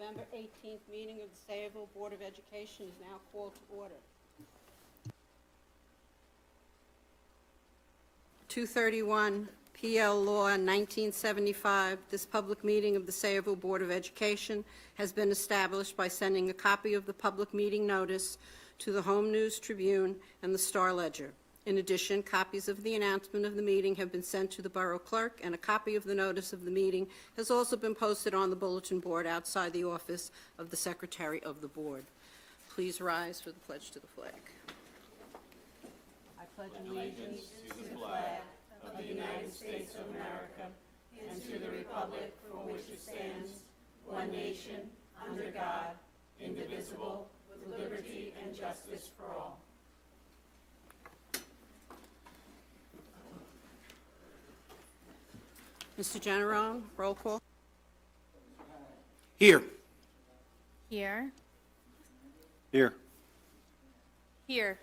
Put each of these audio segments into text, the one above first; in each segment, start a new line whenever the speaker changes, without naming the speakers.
November 18th meeting of the Sayreville Board of Education is now called to order. 231 PL Law 1975, this public meeting of the Sayreville Board of Education has been established by sending a copy of the public meeting notice to the Home News Tribune and the Star Ledger. In addition, copies of the announcement of the meeting have been sent to the Borough Clerk, and a copy of the notice of the meeting has also been posted on the bulletin board outside the office of the Secretary of the Board. Please rise for the pledge to the flag. I pledge allegiance to the flag of the United States of America and to the republic for which it stands, one nation, under God, indivisible, with liberty and justice for all. Mr. Generone, roll call.
Here.
Here.
Here.
Here.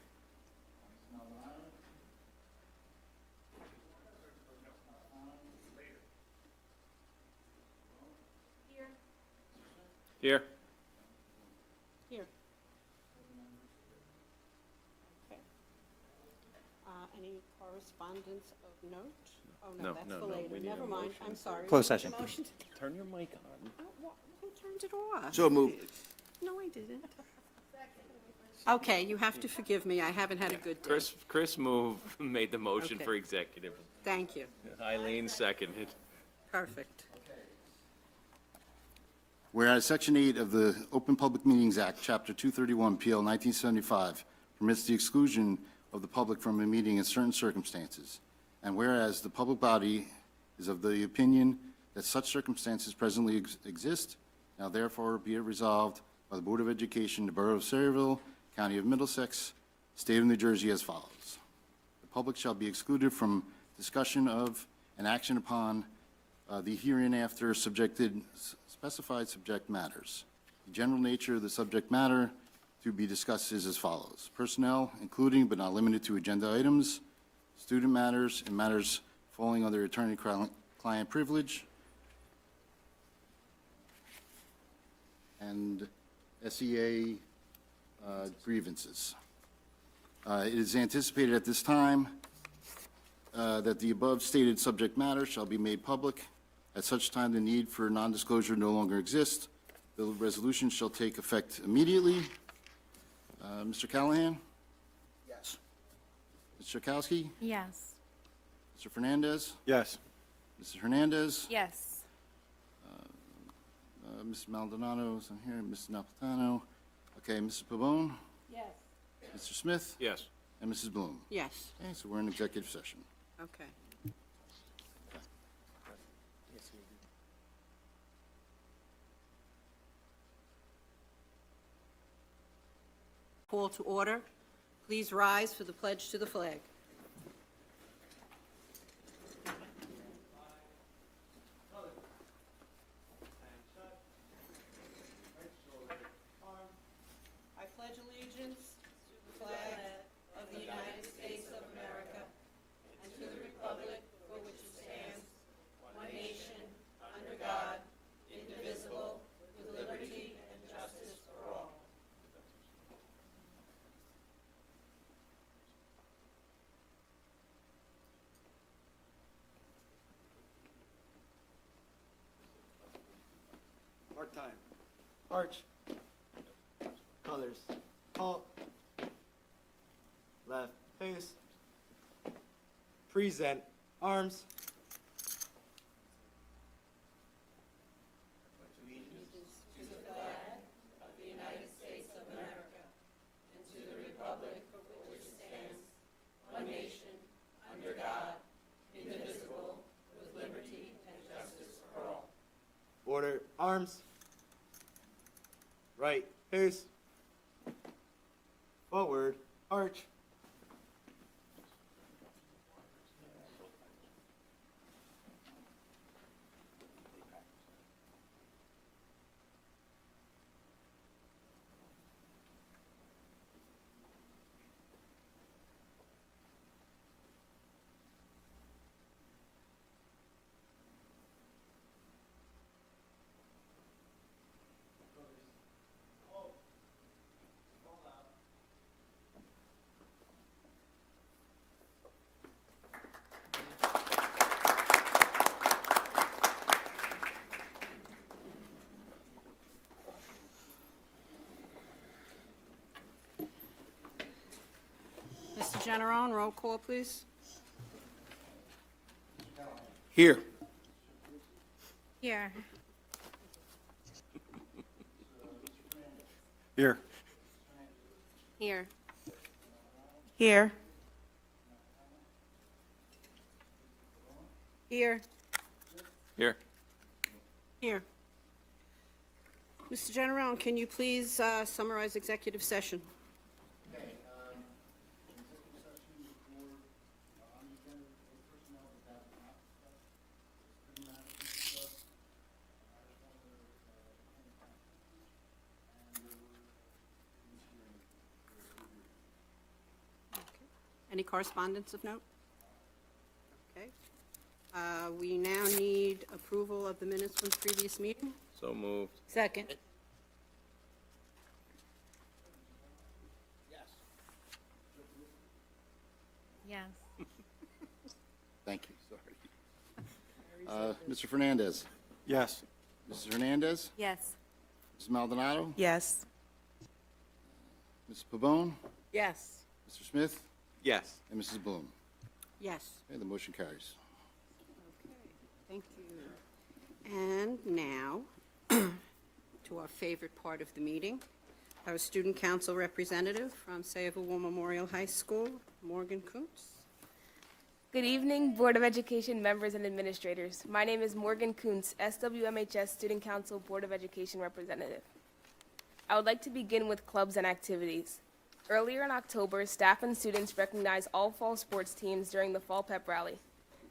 Here.
Here. Okay. Any correspondence of note? Oh, no,
No,
that's
no,
for
no,
later.
we need a
Never mind,
motion.
I'm sorry.
Closed session.
Motion
Turn your mic on.
Who turned it off?
So moved.
No, I didn't. Okay, you have to forgive me, I haven't had a good day.
Chris made the motion
Okay.
for executive.
Thank you.
Eileen seconded.
Perfect.
Whereas Section 8 of the Open Public Meetings Act, Chapter 231, PL 1975, permits the exclusion of the public from a meeting in certain circumstances, and whereas the public body is of the opinion that such circumstances presently exist, now therefore be it resolved by the Board of Education, the Borough of Sayreville, County of Middlesex, State of New Jersey as follows. The public shall be excluded from discussion of and action upon the hereinafter specified subject matters. The general nature of the subject matter to be discussed is as follows. Personnel, including but not limited to agenda items, student matters, and matters falling under attorney-client privilege, and SEA grievances. It is anticipated at this time that the above stated subject matter shall be made public. At such time, the need for non-disclosure no longer exists. The resolution shall take effect immediately. Mr. Callahan?
Yes.
Mr. Chakowski?
Yes.
Mr. Fernandez?
Yes.
Mrs. Hernandez?
Yes.
Mrs. Maldonado is on here, Mrs. Napolitano. Okay, Mrs. Pavone?
Yes.
Mr. Smith?
Yes.
And Mrs. Bloom.
Yes,
Okay, so we're in executive session.
okay. Call to order. Please rise for the pledge to the flag. I pledge allegiance to the flag of the United States of America and to the republic for which it stands, one nation, under God, indivisible, with liberty and justice for all.
Part time. Arch. Colors. Halt. Left face. Present. Arms. Order. Arms. Right face. Forward. Arch.
Generone, roll call, please.
Here.
Here.
Here.
Here.
Here.
Here.
Here.
Here. Mr. Generone, can you please summarize executive session? Any correspondence of note? Okay. We now need approval of the minutes from the previous meeting.
So moved.
Second.
Yes.
Thank you, sorry. Mr. Fernandez?
Yes.
Mrs. Hernandez?
Yes.
Mrs. Maldonado?
Yes.
Mrs. Pabon?
Yes.
Mr. Smith?
Yes.
And Mrs. Bloom?
Yes.
Okay, the motion carries.
Okay, thank you. And now, to our favorite part of the meeting, our student council representative from Sayreville Memorial High School, Morgan Kuntz.
Good evening, Board of Education members and administrators. My name is Morgan Kuntz, SWMHS Student Council Board of Education representative. I would like to begin with clubs and activities. Earlier in October, staff and students recognized all fall sports teams during the Fall Pep Rally.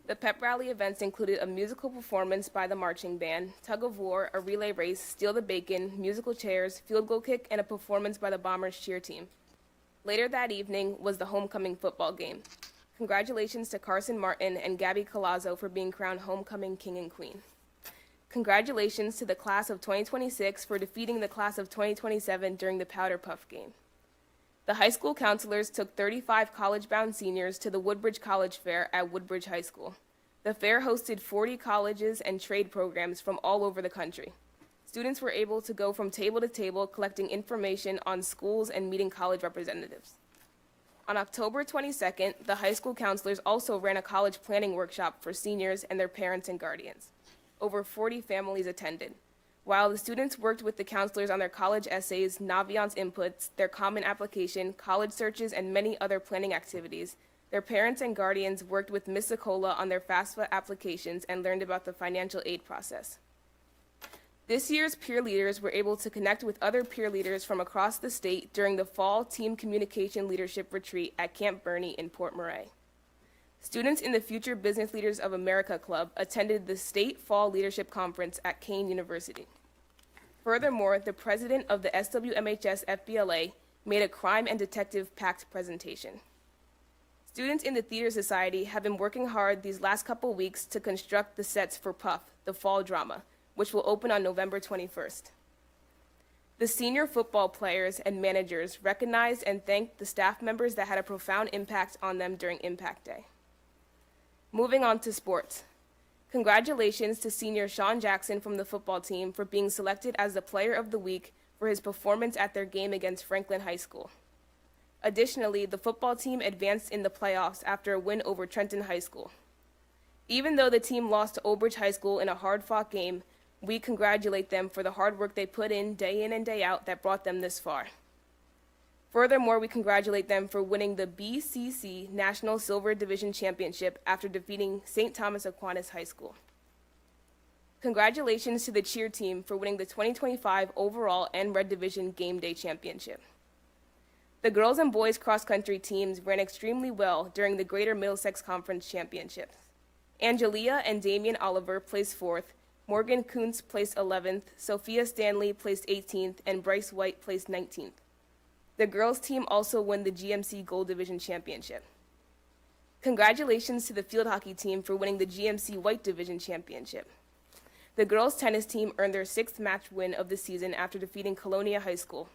The Pep Rally events included a musical performance by the marching band, tug of war, a relay race, steal the bacon, musical chairs, field goal kick, and a performance by the Bombers cheer team. Later that evening was the homecoming football game. Congratulations to Carson Martin and Gabby Colazzo for being crowned homecoming king and queen. Congratulations to the class of 2026 for defeating the class of 2027 during the Powder Puff game. The high school counselors took 35 college-bound seniors to the Woodbridge College Fair at Woodbridge High School. The fair hosted 40 colleges and trade programs from all over the country. Students were able to go from table to table collecting information on schools and meeting college representatives. On October 22nd, the high school counselors also ran a college planning workshop for seniors and their parents and guardians. Over 40 families attended. While the students worked with the counselors on their college essays, Naviance inputs, their common application, college searches, and many other planning activities, their parents and guardians worked with Ms. Sokola on their FAFSA applications and learned about the financial aid process. This year's peer leaders were able to connect with other peer leaders from across the state during the Fall Team Communication Leadership Retreat at Camp Bernie in Port Murray. Students in the Future Business Leaders of America Club attended the State Fall Leadership Conference at Kane University. Furthermore, the president of the SWMHS FBLA made a crime and detective pact presentation. Students in the Theater Society have been working hard these last couple weeks to construct the sets for Puff, the fall drama, which will open on November 21st. The senior football players and managers recognized and thanked the staff members that had a profound impact on them during Impact Day. Moving on to sports. Congratulations to senior Sean Jackson from the football team for being selected as the Player of the Week for his performance at their game against Franklin High School. Additionally, the football team advanced in the playoffs after a win over Trenton High School. Even though the team lost to Old Bridge High School in a hard-fought game, we congratulate them for the hard work they put in and day out that brought them this far. Furthermore, we congratulate them for winning the BCC National Silver Division Championship after defeating St. Thomas Aquinas High School. Congratulations to the cheer team for winning the 2025 overall and Red Division Game Day Championship. The girls and boys cross-country teams ran extremely well during the Greater Middlesex Conference Championships. Angelia and Damian Oliver placed 4th, Morgan Kuntz placed 11th, Sophia Stanley placed 18th, and Bryce White placed 19th. The girls' team also won the GMC Gold Division Championship. Congratulations to the field hockey team for winning the GMC White Division Championship. The girls' tennis team earned their 6th match win of the season after defeating Colonia High School.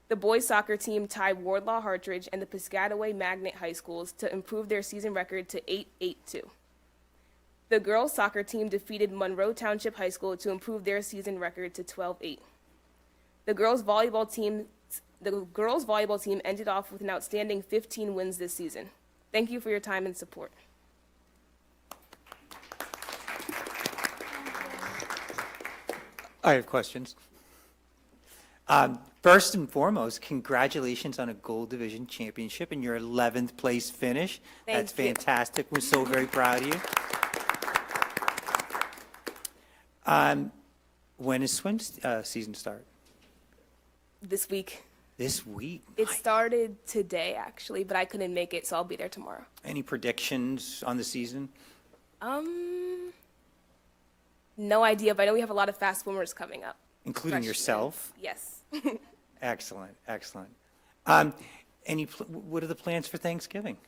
The boys' soccer team tied Wardlaw Hartridge and the Piscataway Magnet High Schools to improve their season record to 8-8-2. The girls' soccer team defeated Monroe Township High School to improve their season record to 12-8. The girls' volleyball team ended off with an outstanding 15 wins this season. Thank you for your time and support.
I have questions. First and foremost, congratulations on a Gold Division championship and your 11th place finish. That's
Thank you.
fantastic. We're so very proud of you. When does swim season start?
This week.
This week?
It started today, actually, but I couldn't make it, so I'll be there tomorrow.
Any predictions on the season?
No idea, but I know we have a lot of fast swimmers coming up.
Including
Freshmen.
yourself?
Yes.
Excellent, excellent. What are the plans for Thanksgiving?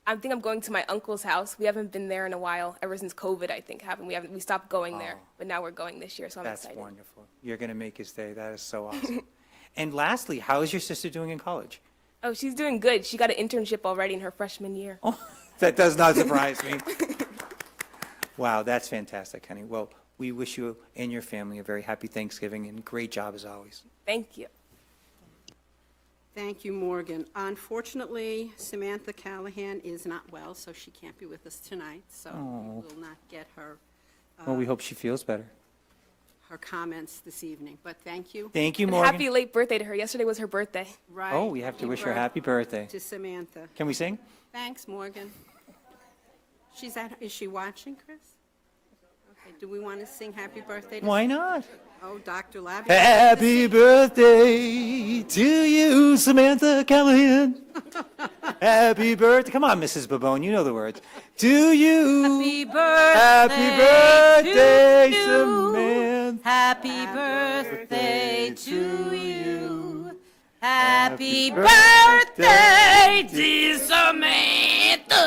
I think I'm going to my uncle's house. We haven't been there in a while, ever since COVID, I think, we stopped going there, but now we're going this year, so I'm
That's
excited.
wonderful. You're going to make his day. That is so awesome. And lastly, how is your sister doing in college?
Oh, she's doing good. She got an internship already in her freshman year.
Oh, that does not surprise me. Wow, that's fantastic, honey. Well, we wish you and your family a very happy Thanksgiving and great job as always.
Thank you.
Thank you, Morgan. Unfortunately, Samantha Callahan is not well, so she can't be with us tonight, so we will not get her,
Well, we hope she feels better.
her comments this evening, but thank you.
Thank you,
And
Morgan.
happy late birthday to her. Yesterday was her birthday.
Right.
Oh, we have to wish her happy birthday.
To Samantha.
Can we sing?
Thanks, Morgan. Is she watching, Chris? Okay, do we want to sing happy birthday to?
Why not?
Oh, Dr. Labby.
Happy birthday to you, Samantha Callahan. Happy birthday. Come on, Mrs. Babone, you know the words. To you.
Happy birthday,
Happy birthday,
to you.
Samantha.
Happy birthday to you. Happy
birthday,
birthday, dear Samantha.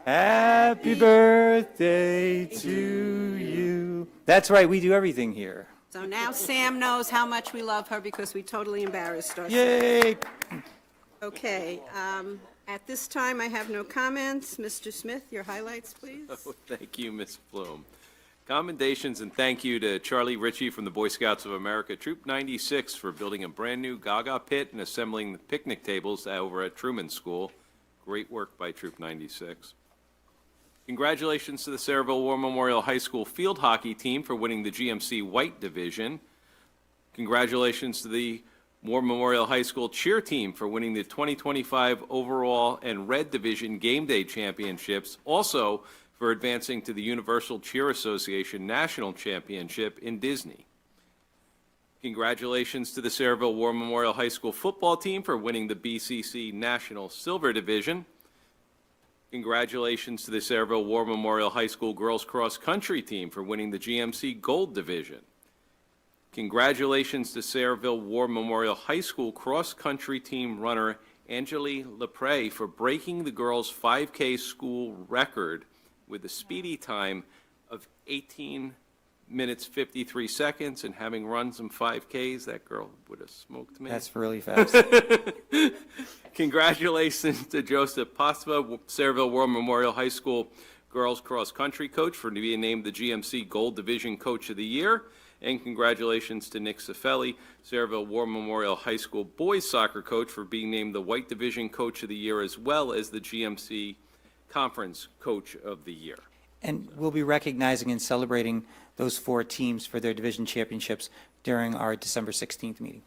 Happy birthday to you. That's right, we do everything here.
So now Sam knows how much we love her because we totally embarrassed ourselves.
Yay.
Okay, at this time, I have no comments. Mr. Smith, your highlights, please.
Thank you, Ms. Bloom. Commendations and thank you to Charlie Ritchie from the Boy Scouts of America, Troop 96, for building a brand-new Gaga pit and assembling the picnic tables over at Truman School. Great work by Troop 96. Congratulations to the Sayreville War Memorial High School field hockey team for winning the GMC White Division. Congratulations to the War Memorial High School cheer team for winning the 2025 overall and Red Division Game Day Championships. Also, for advancing to the Universal Cheer Association National Championship in Disney. Congratulations to the Sayreville War Memorial High School football team for winning the BCC National Silver Division. Congratulations to the Sayreville War Memorial High School girls cross country team for winning the GMC Gold Division. Congratulations to Sayreville War Memorial High School cross country team runner Angeli Lepre for breaking the girls' 5K school record with a speedy time of 18 minutes 53 seconds, and having run some 5Ks, that girl would have smoked me.
That's really fast.
Congratulations to Joseph Pasva, Sayreville War Memorial High School girls cross country coach, for being named the GMC Gold Division Coach of the Year. And congratulations to Nick Cifelli, Sayreville War Memorial High School boys soccer coach, for being named the White Division Coach of the Year, as well as the GMC Conference Coach of the Year.
And we'll be recognizing and celebrating those 4 teams for their division championships during our December 16th meeting.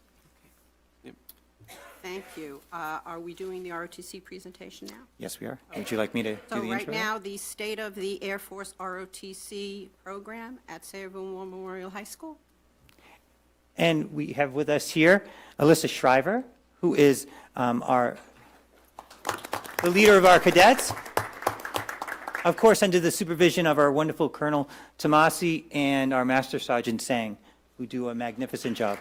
Thank you. Are we doing the ROTC presentation now?
Yes, we are. Would you like me to do
So
the
right
intro?
now, the State of the Air Force ROTC program at Sayreville War Memorial High School.
And we have with us here Alyssa Shriver, who is the leader of our cadets. Of course, under the supervision of our wonderful Colonel Tomasi and our Master Sergeant Sang, who do a magnificent job.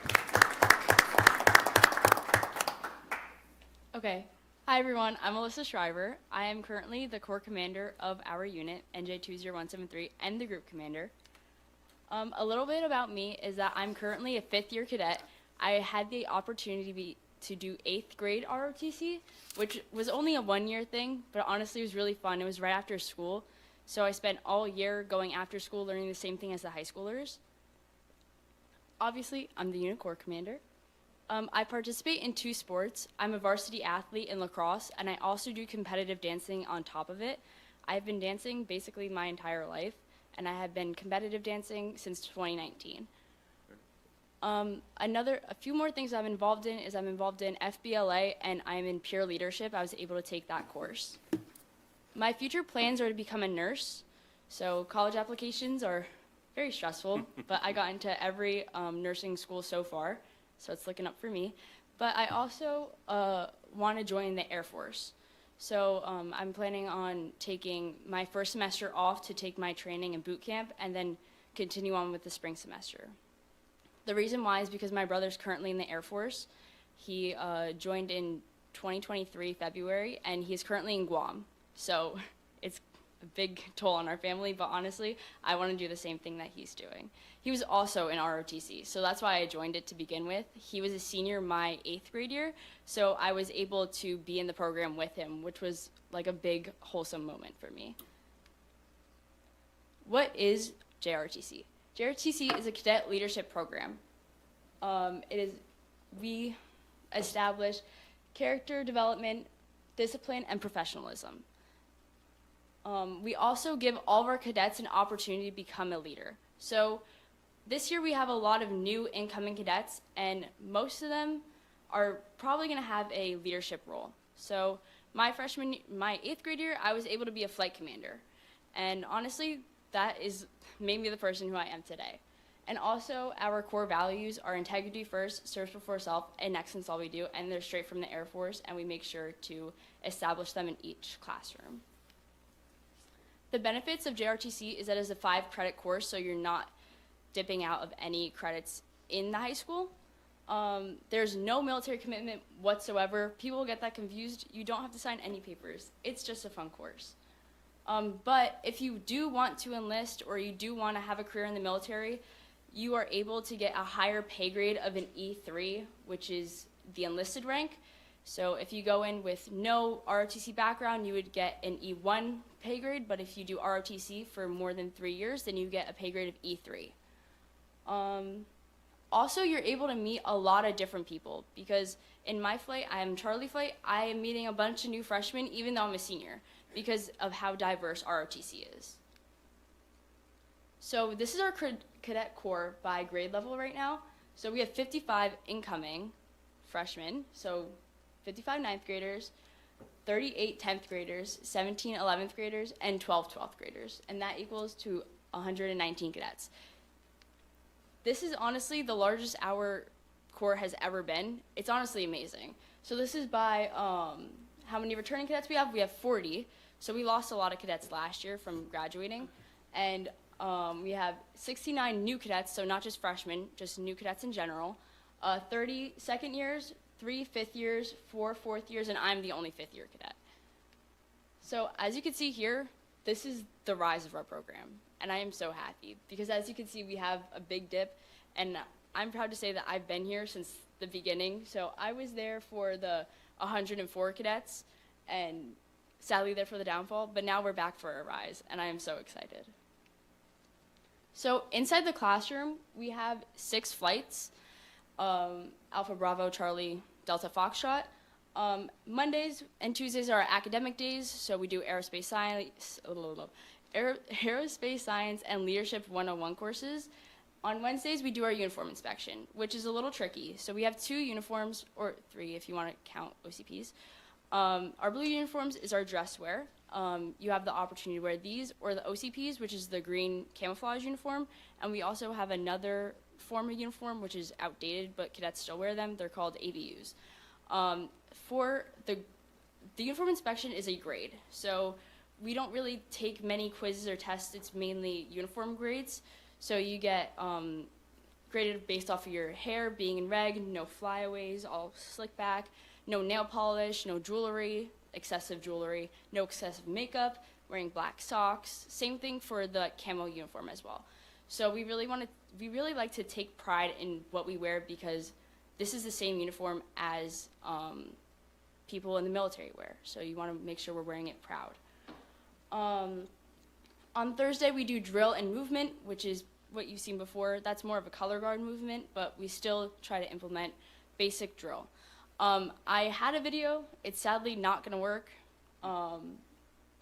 Okay. Hi, everyone. I'm Alyssa Shriver. I am currently the Corps Commander of our unit, NJ20173, and the Group Commander. A little bit about me is that I'm currently a 5th-year cadet. I had the opportunity to do 8th grade ROTC, which was only a 1-year thing, but honestly it was really fun. It was right after school, so I spent all year going after school learning the same thing as the high schoolers. Obviously, I'm the unit Corps Commander. I participate in 2 sports. I'm a varsity athlete in lacrosse, and I also do competitive dancing on top of it. I've been dancing basically my entire life, and I have been competitive dancing since 2019. A few more things I'm involved in is I'm involved in FBLA, and I'm in peer leadership. I was able to take that course. My future plans are to become a nurse. So college applications are very stressful, but I got into every nursing school so far, so it's looking up for me. But I also want to join the Air Force. So I'm planning on taking my first semester off to take my training and boot camp and then continue on with the spring semester. The reason why is because my brother's currently in the Air Force. He joined in 2023 February, and he's currently in Guam. So it's a big toll on our family, but honestly, I want to do the same thing that he's doing. He was also in ROTC, so that's why I joined it to begin with. He was a senior my 8th grade year, so I was able to be in the program with him, which was like a big, wholesome moment for me. What is JROTC? JROTC is a cadet leadership program. We establish character development, discipline, and professionalism. We also give all of our cadets an opportunity to become a leader. So this year we have a lot of new incoming cadets, and most of them are probably going to have a leadership role. So my 8th grade year, I was able to be a flight commander. And honestly, that made me the person who I am today. And also, our core values are integrity first, service before self, and excellence all we do, and they're straight from the Air Force, and we make sure to establish them in each classroom. The benefits of JRTC is that it's a 5-credit course, so you're not dipping out of any credits in the high school. There's no military commitment whatsoever. People get that confused. You don't have to sign any papers. It's just a fun course. But if you do want to enlist or you do want to have a career in the military, you are able to get a higher pay grade of an E3, which is the enlisted rank. So if you go in with no ROTC background, you would get an E1 pay grade, but if you do ROTC for more than 3 years, then you get a pay grade of E3. Also, you're able to meet a lot of different people, because in my flight, I am Charlie flight, I am meeting a bunch of new freshmen, even though I'm a senior, because of how diverse ROTC is. So this is our cadet corps by grade level right now. So we have 55 incoming freshmen, so 55 9th graders, 38 10th graders, 17 11th graders, and 12 12th graders, and that equals to 119 cadets. This is honestly the largest our corps has ever been. It's honestly amazing. So this is by how many returning cadets we have? We have 40. So we lost a lot of cadets last year from graduating, and we have 69 new cadets, so not just freshmen, just new cadets in general, 30 second years, 3 fifth years, 4 fourth years, and I'm the only 5th year cadet. So as you can see here, this is the rise of our program, and I am so happy because as you can see, we have a big dip, and I'm proud to say that I've been here since the beginning. So I was there for the 104 cadets, and sadly there for the downfall, but now we're back for a rise, and I am so excited. So inside the classroom, we have 6 flights, Alpha Bravo Charlie Delta Foxtrot. Mondays and Tuesdays are our academic days, so we do aerospace science and leadership 101 courses. On Wednesdays, we do our uniform inspection, which is a little tricky. So we have 2 uniforms, or 3 if you want to count OCPs. Our blue uniforms is our dress wear. You have the opportunity to wear these or the OCPs, which is the green camouflage uniform. And we also have another form of uniform, which is outdated, but cadets still wear them. They're called ABUs. For the uniform inspection is a grade. So we don't really take many quizzes or tests. It's mainly uniform grades. So you get graded based off of your hair being in reg, no flyaways, all slick back, no nail polish, no jewelry, excessive jewelry, no excessive makeup, wearing black socks. Same thing for the camo uniform as well. So we really like to take pride in what we wear because this is the same uniform as people in the military wear. So you want to make sure we're wearing it proud. On Thursday, we do drill and movement, which is what you've seen before. That's more of a color guard movement, but we still try to implement basic drill. I had a video. It's sadly not going to work.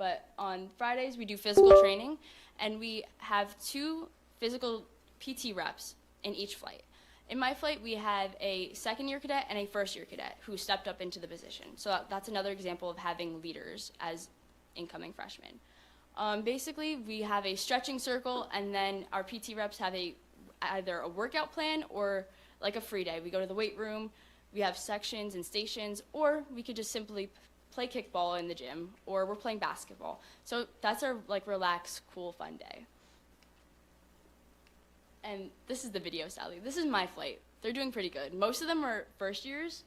But on Fridays, we do physical training, and we have 2 physical PT reps in each flight. In my flight, we have a second-year cadet and a first-year cadet who stepped up into the position. So that's another example of having leaders as incoming freshmen. Basically, we have a stretching circle, and then our PT reps have either a workout plan or like a free day. We go to the weight room, we have sections and stations, or we could just simply play kickball in the gym, or we're playing basketball. So that's our like relaxed, cool, fun day. And this is the video, sadly. This is my flight. They're doing pretty good. Most of them are first years,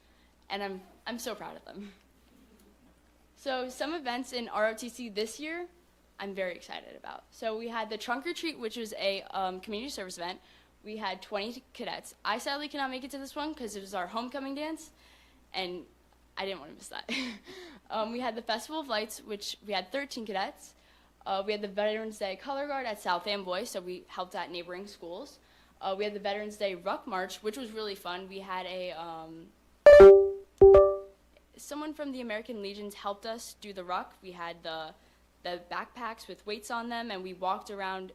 and I'm so proud of them. So some events in ROTC this year, I'm very excited about. So we had the trunk or treat, which was a community service event. We had 20 cadets. I sadly cannot make it to this one because it was our homecoming dance, and I didn't want to miss that. We had the Festival of Lights, which we had 13 cadets. We had the Veterans Day Color Guard at South Amboy, so we helped at neighboring schools. We had the Veterans Day Ruck March, which was really fun. We had someone from the American Legions helped us do the ruck. We had the backpacks with weights on them, and we walked around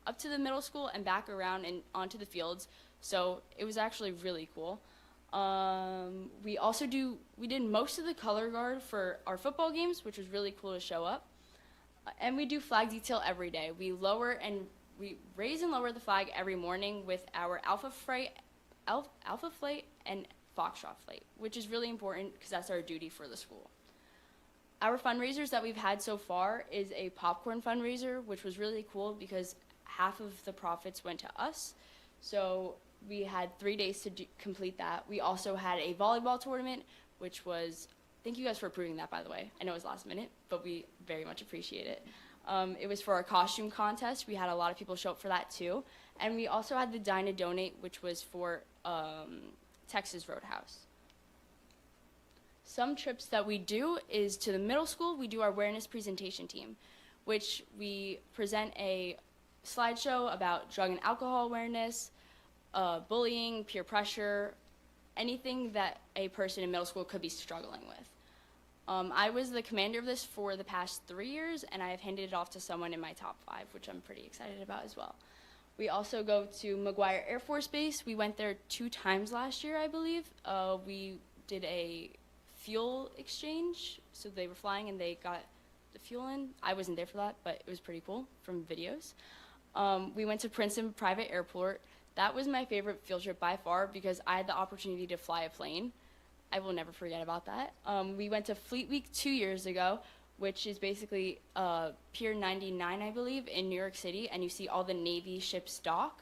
up to the middle school and back around and onto the fields. So it was actually really cool. We did most of the color guard for our football games, which was really cool to show up. And we do flag detail every day. We raise and lower the flag every morning with our Alpha Flight and Foxtrot Flight, which is really important because that's our duty for the school. Our fundraisers that we've had so far is a popcorn fundraiser, which was really cool because half of the profits went to us. So we had 3 days to complete that. We also had a volleyball tournament, which was, thank you guys for approving that, by the way. I know it was last minute, but we very much appreciate it. It was for our costume contest. We had a lot of people show up for that too. And we also had the Dine to Donate, which was for Texas Roadhouse. Some trips that we do is to the middle school. We do our awareness presentation team, which we present a slideshow about drug and alcohol awareness, bullying, peer pressure, anything that a person in middle school could be struggling with. I was the commander of this for the past 3 years, and I have handed it off to someone in my top 5, which I'm pretty excited about as well. We also go to McGuire Air Force Base. We went there 2 times last year, I believe. We did a fuel exchange, so they were flying and they got the fuel in. I wasn't there for that, but it was pretty cool from videos. We went to Princeton Private Airport. That was my favorite field trip by far because I had the opportunity to fly a plane. I will never forget about that. We went to Fleet Week 2 years ago, which is basically Pier 99, I believe, in New York City, and you see all the Navy ships dock.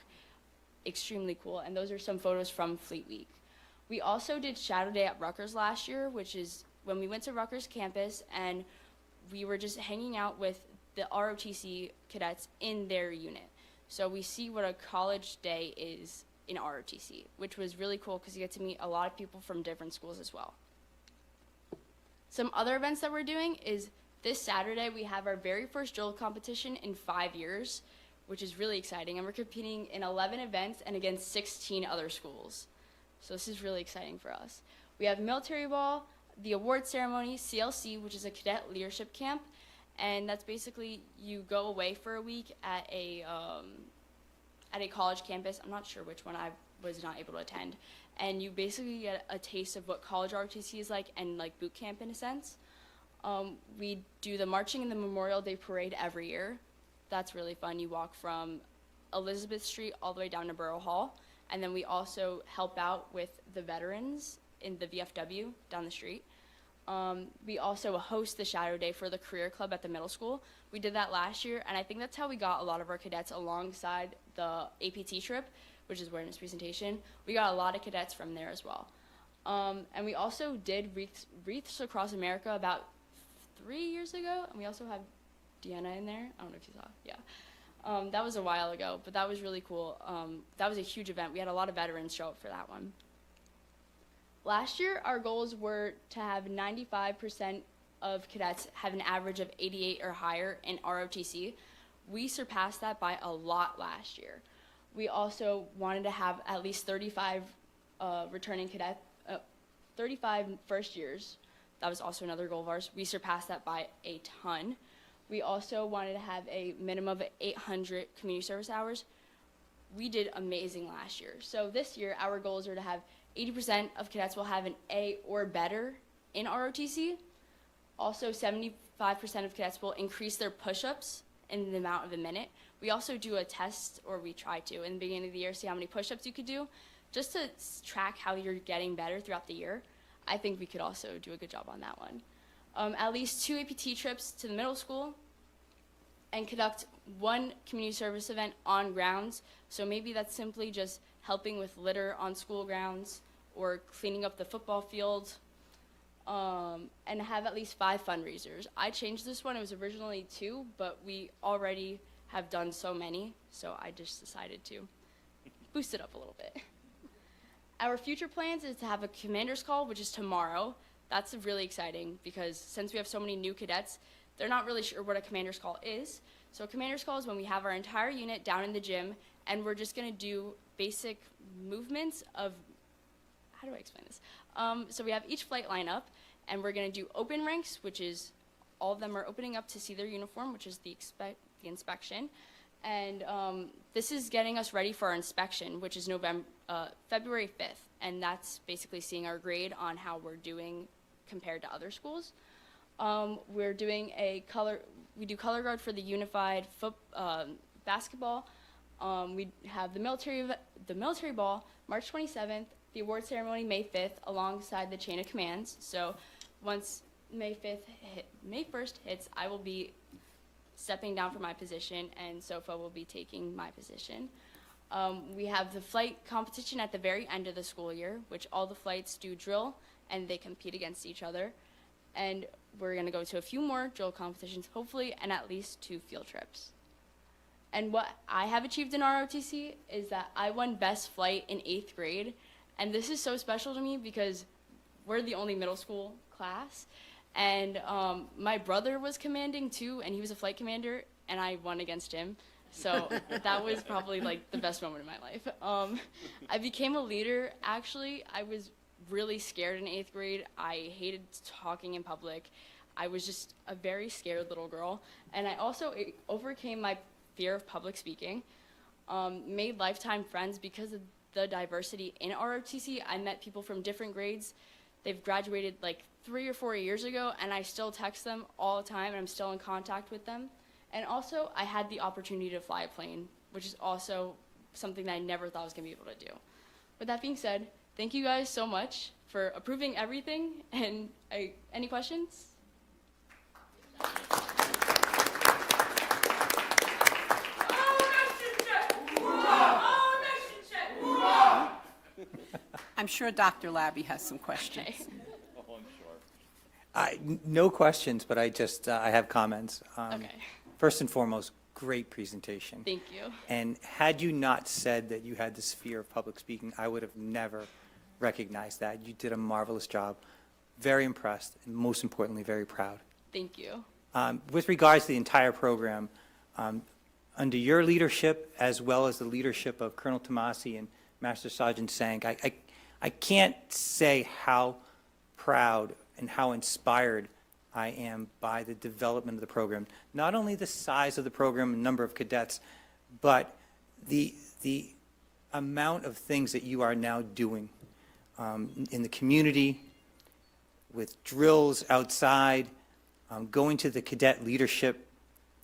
Extremely cool, and those are some photos from Fleet Week. We also did Shadow Day at Rutgers last year, which is when we went to Rutgers campus, and we were just hanging out with the ROTC cadets in their unit. So we see what a college day is in ROTC, which was really cool because you get to meet a lot of people from different schools as well. Some other events that we're doing is this Saturday we have our very first drill competition in 5 years, which is really exciting, and we're competing in 11 events and against 16 other schools. So this is really exciting for us. We have military ball, the award ceremony, CLC, which is a cadet leadership camp, and that's basically you go away for a week at a college campus. I'm not sure which one. I was not able to attend. And you basically get a taste of what college ROTC is like and like boot camp in a sense. We do the marching and the Memorial Day parade every year. That's really fun. You walk from Elizabeth Street all the way down to Borough Hall. And then we also help out with the veterans in the VFW down the street. We also host the Shadow Day for the Career Club at the middle school. We did that last year, and I think that's how we got a lot of our cadets alongside the APT trip, which is awareness presentation. We got a lot of cadets from there as well. And we also did Wreaths Across America about 3 years ago, and we also have Deanna in there. I don't know if you saw, yeah. That was a while ago, but that was really cool. That was a huge event. We had a lot of veterans show up for that one. Last year, our goals were to have 95% of cadets have an average of 88 or higher in ROTC. We surpassed that by a lot last year. We also wanted to have at least 35 returning cadet, 35 first years. That was also another goal of ours. We surpassed that by a ton. We also wanted to have a minimum of 800 community service hours. We did amazing last year. So this year, our goals are to have 80% of cadets will have an A or better in ROTC. Also, 75% of cadets will increase their push-ups in the amount of a minute. We also do a test, or we try to, in the beginning of the year, see how many push-ups you could do, just to track how you're getting better throughout the year. I think we could also do a good job on that one. At least 2 APT trips to the middle school, and conduct 1 community service event on grounds. So maybe that's simply just helping with litter on school grounds or cleaning up the football field, and have at least 5 fundraisers. I changed this one. It was originally 2, but we already have done so many, so I just decided to boost it up a little bit. Our future plans is to have a commander's call, which is tomorrow. That's really exciting because since we have so many new cadets, they're not really sure what a commander's call is. So a commander's call is when we have our entire unit down in the gym and we're just gonna do basic movements of, how do I explain this? So we have each flight line up and we're gonna do open ranks, which is all of them are opening up to see their uniform, which is the inspection. And this is getting us ready for our inspection, which is February 5th. And that's basically seeing our grade on how we're doing compared to other schools. We're doing we do color guard for the unified basketball. We have the military ball, March 27th, the award ceremony, May 5th, alongside the chain of commands. So once May 1st hits, I will be stepping down from my position, and Sofa will be taking my position. We have the flight competition at the very end of the school year, which all the flights do drill, and they compete against each other. And we're going to go to a few more drill competitions, hopefully, and at least 2 field trips. And what I have achieved in ROTC is that I won best flight in 8th grade. And this is so special to me because we're the only middle school class. And my brother was commanding too, and he was a flight commander, and I won against him. So that was probably like the best moment of my life. I became a leader, actually. I was really scared in 8th grade. I hated talking in public. I was just a very scared little girl. And I also overcame my fear of public speaking, made lifetime friends because of the diversity in ROTC. I met people from different grades. They've graduated like 3 or 4 years ago, and I still text them all the time, and I'm still in contact with them. And also, I had the opportunity to fly a plane, which is also something that I never thought I was going to be able to do. With that being said, thank you guys so much for approving everything, and any questions?
I'm sure Dr. Labby has some questions.
Okay.
No questions, but I have comments.
Okay.
First and foremost, great presentation.
Thank you.
And had you not said that you had this fear of public speaking, I would have never recognized that. You did a marvelous job. Very impressed, and most importantly, very proud.
Thank you.
With regards to the entire program, under your leadership, as well as the leadership of Colonel Tomasi and Master Sergeant Sang, I can't say how proud and how inspired I am by the development of the program. Not only the size of the program and number of cadets, but the amount of things that you are now doing in the community, with drills outside, going to the cadet leadership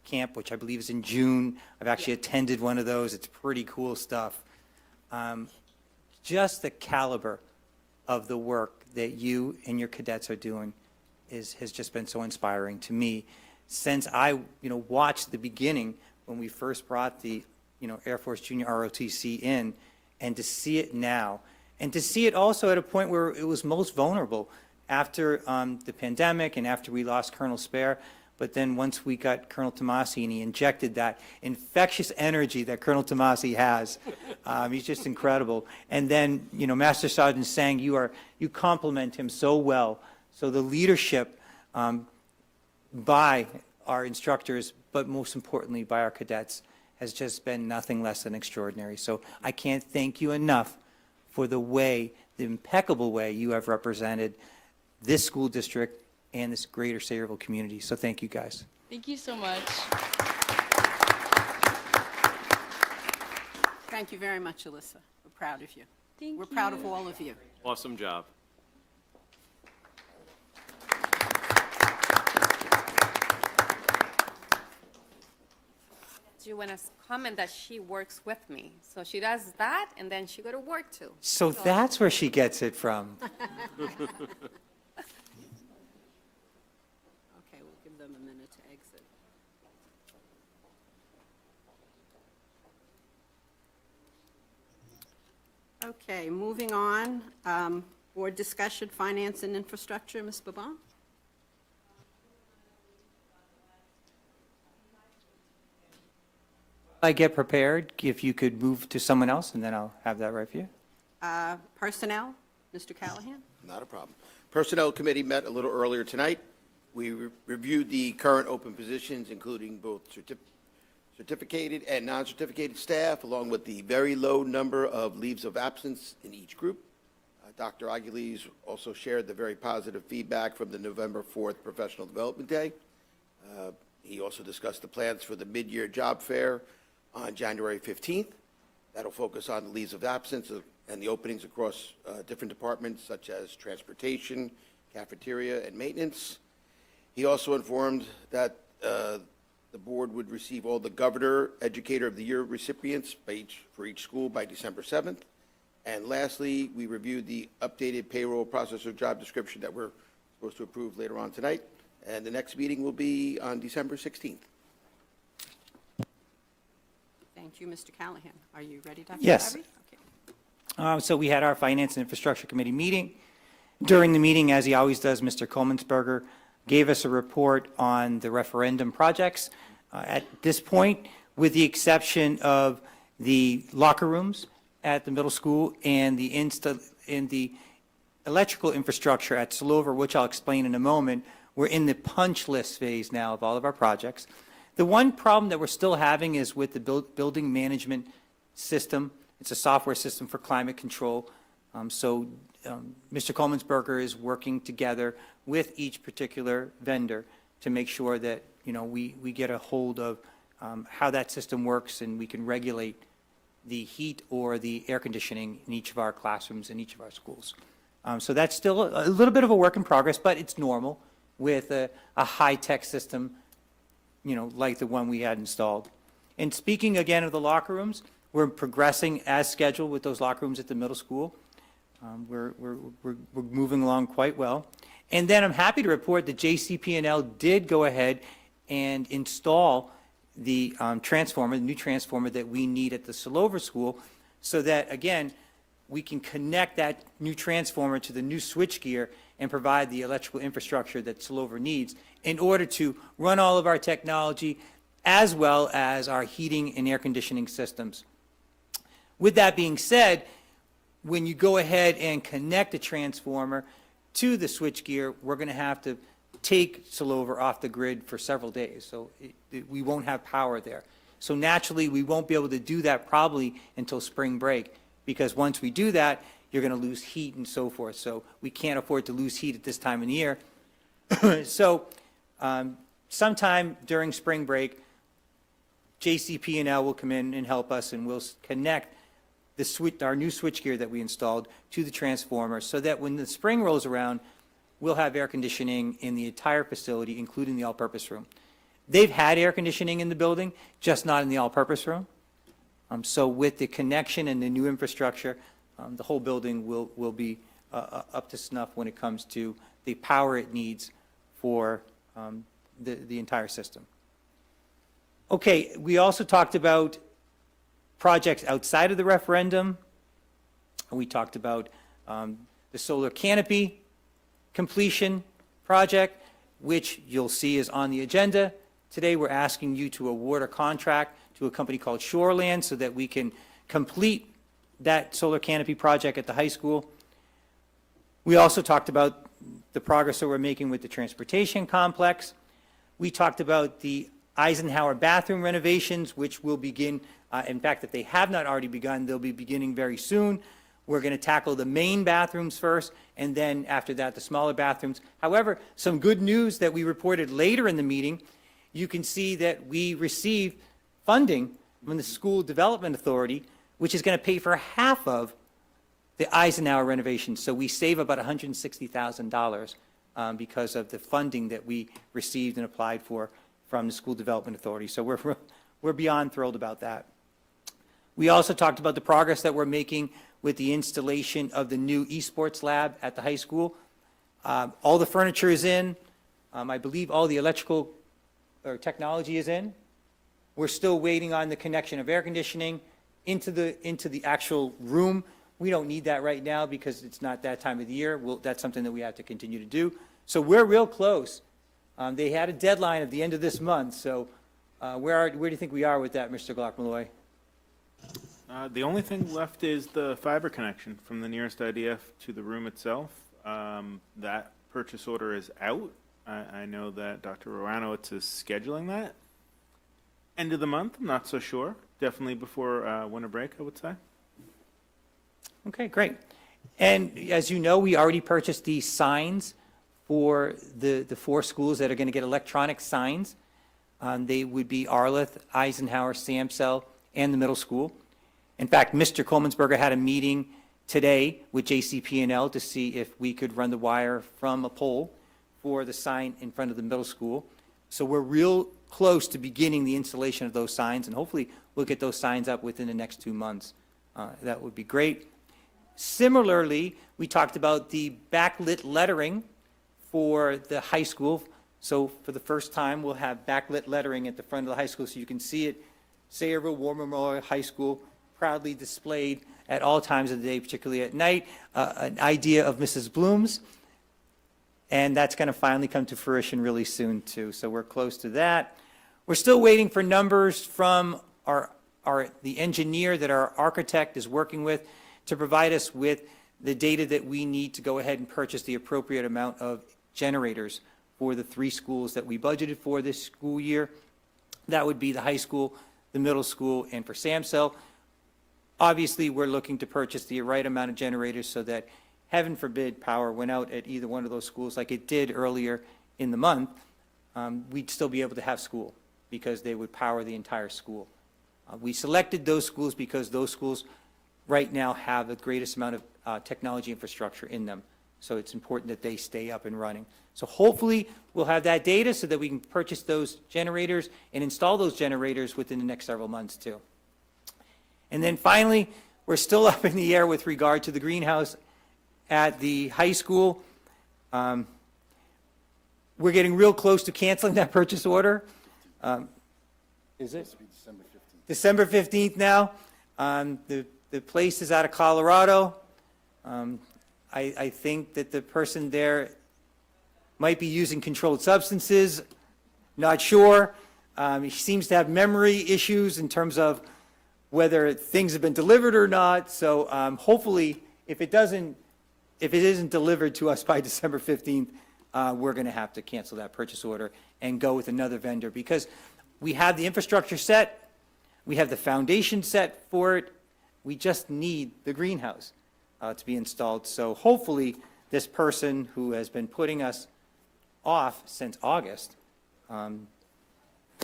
camp, which I believe is in June. I've actually attended one of those. It's pretty cool stuff. Just the caliber of the work that you and your cadets are doing has just been so inspiring to me. Since I, watched the beginning when we first brought the, Air Force Junior ROTC in, and to see it now, and to see it also at a point where it was most vulnerable after the pandemic and after we lost Colonel Spare. But then once we got Colonel Tomasi and he injected that infectious energy that Colonel Tomasi has, he's just incredible. And then, Master Sergeant Sang, you compliment him so well. So the leadership by our instructors, but most importantly by our cadets, has just been nothing less than extraordinary. So I can't thank you enough for the way the impeccable way you have represented this school district and this greater Sayreville community. So thank you, guys.
Thank you so much.
Thank you very much, Alyssa. We're proud of you.
Thank
We're proud of
you.
all of you.
Awesome job.
You want to comment that she works with me. So she does that, and then she go to work too.
So that's where she gets it from.
Okay, we'll give them a minute to exit. Okay, moving on. Board discussion, finance and infrastructure, Ms. Baban?
I get prepared, if you could move to someone else, and then I'll have that right for you.
Personnel, Mr. Callahan?
Not a problem. Personnel Committee met a little earlier tonight. We reviewed the current open positions, including both certificated and non-certificated staff, along with the very low number of leaves of absence in each group. Dr. Aguiles also shared the very positive feedback from the November 4th Professional Development Day. He also discussed the plans for the mid-year job fair on January 15th. That'll focus on the leaves of absence and the openings across different departments such as transportation, cafeteria, and maintenance. He also informed that the board would receive all the Governor Educator of the Year recipients for each school by December 7th. And lastly, we reviewed the updated payroll processor job description that we're supposed to approve later on tonight. And the next meeting will be on December 16th.
Thank you, Mr. Callahan. Are you ready, Dr.
Yes.
Ivy? Okay.
So we had our Finance and Infrastructure Committee meeting. During the meeting, as he always does, Mr. Kohlmensberger gave us a report on the referendum projects. At this point, with the exception of the locker rooms at the middle school and the electrical infrastructure at Sayreville, which I'll explain in a moment, we're in the punch list phase now of all of our projects. The one problem that we're still having is with the building management system. It's a software system for climate control. Mr. Kohlmensberger is working together with each particular vendor to make sure that, we get a hold of how that system works and we can regulate the heat or the air conditioning in each of our classrooms in each of our schools. So that's still a little bit of a work in progress, but it's normal with a high-tech system, like the one we had installed. And speaking again of the locker rooms, we're progressing as scheduled with those locker rooms at the middle school. We're moving along quite well. And then I'm happy to report that JCP&L did go ahead and install the transformer, the new transformer that we need at the Sayreville School, so that, again, we can connect that new transformer to the new switchgear and provide the electrical infrastructure that Sayreville needs in order to run all of our technology as well as our heating and air conditioning systems. With that being said, when you go ahead and connect the transformer to the switchgear, we're going to have to take Sayreville off the grid for several days, so we won't have power there. So naturally, we won't be able to do that probably until spring break, because once we do that, you're going to lose heat and so forth. So we can't afford to lose heat at this time of the year. So sometime during spring break, JCP&L will come in and help us, and we'll connect our new switchgear that we installed to the transformer, so that when the spring rolls around, we'll have air conditioning in the entire facility, including the all-purpose room. They've had air conditioning in the building, just not in the all-purpose room. So with the connection and the new infrastructure, the whole building will be up to snuff when it comes to the power it needs for the entire system. Okay, we also talked about projects outside of the referendum. We talked about the solar canopy completion project, which you'll see is on the agenda. Today, we're asking you to award a contract to a company called Shoreland so that we can complete that solar canopy project at the high school. We also talked about the progress that we're making with the transportation complex. We talked about the Eisenhower bathroom renovations, which will begin, in fact, if they have not already begun, they'll be beginning very soon. We're going to tackle the main bathrooms first, and then after that, the smaller bathrooms. However, some good news that we reported later in the meeting, you can see that we received funding from the School Development Authority, which is going to pay for half of the Eisenhower renovation. So we save about $160,000 because of the funding that we received and applied for from the School Development Authority. So we're beyond thrilled about that. We also talked about the progress that we're making with the installation of the new esports lab at the high school. All the furniture is in. I believe all the electrical or technology is in. We're still waiting on the connection of air conditioning into the actual room. We don't need that right now because it's not that time of the year. That's something that we have to continue to do. So we're real close. They had a deadline at the end of this month, so where do you think we are with that, Mr. Glock-Malloy?
The only thing left is the fiber connection from the nearest IDF to the room itself. That purchase order is out. I know that Dr. Rowanowitz is scheduling that. End of the month, I'm not so sure. Definitely before winter break, I would say.
Okay, great. And as you know, we already purchased these signs for the 4 schools that are going to get electronic signs. They would be Arleth, Eisenhower, Samsel, and the middle school. In fact, Mr. Colemansberger had a meeting today with JCP&L to see if we could run the wire from a pole for the sign in front of the middle school. So we're real close to beginning the installation of those signs, and hopefully we'll get those signs up within the next 2 months. That would be great. Similarly, we talked about the backlit lettering for the high school. So for the first time, we'll have backlit lettering at the front of the high school so you can see it. Sayreville War Memorial High School, proudly displayed at all times of the day, particularly at night. An idea of Mrs. Bloom's, and that's going to finally come to fruition really soon, too. So we're close to that. We're still waiting for numbers from the engineer that our architect is working with to provide us with the data that we need to go ahead and purchase the appropriate amount of generators for the 3 schools that we budgeted for this school year. That would be the high school, the middle school, and for Samsel. Obviously, we're looking to purchase the right amount of generators so that, heaven forbid, power went out at either one of those schools like it did earlier in the month, we'd still be able to have school because they would power the entire school. We selected those schools because those schools right now have the greatest amount of technology infrastructure in them. So it's important that they stay up and running. So hopefully we'll have that data so that we can purchase those generators and install those generators within the next several months too. And then finally, we're still up in the air with regard to the greenhouse at the high school. We're getting real close to canceling that purchase order. Is it? December 15th now. The place is out of Colorado. I think that the person there might be using controlled substances, not sure. He seems to have memory issues in terms of whether things have been delivered or not. So hopefully, if it isn't delivered to us by December 15th, we're going to have to cancel that purchase order and go with another vendor because we have the infrastructure set, we have the foundation set for it. We just need the greenhouse to be installed. So hopefully, this person who has been putting us off since August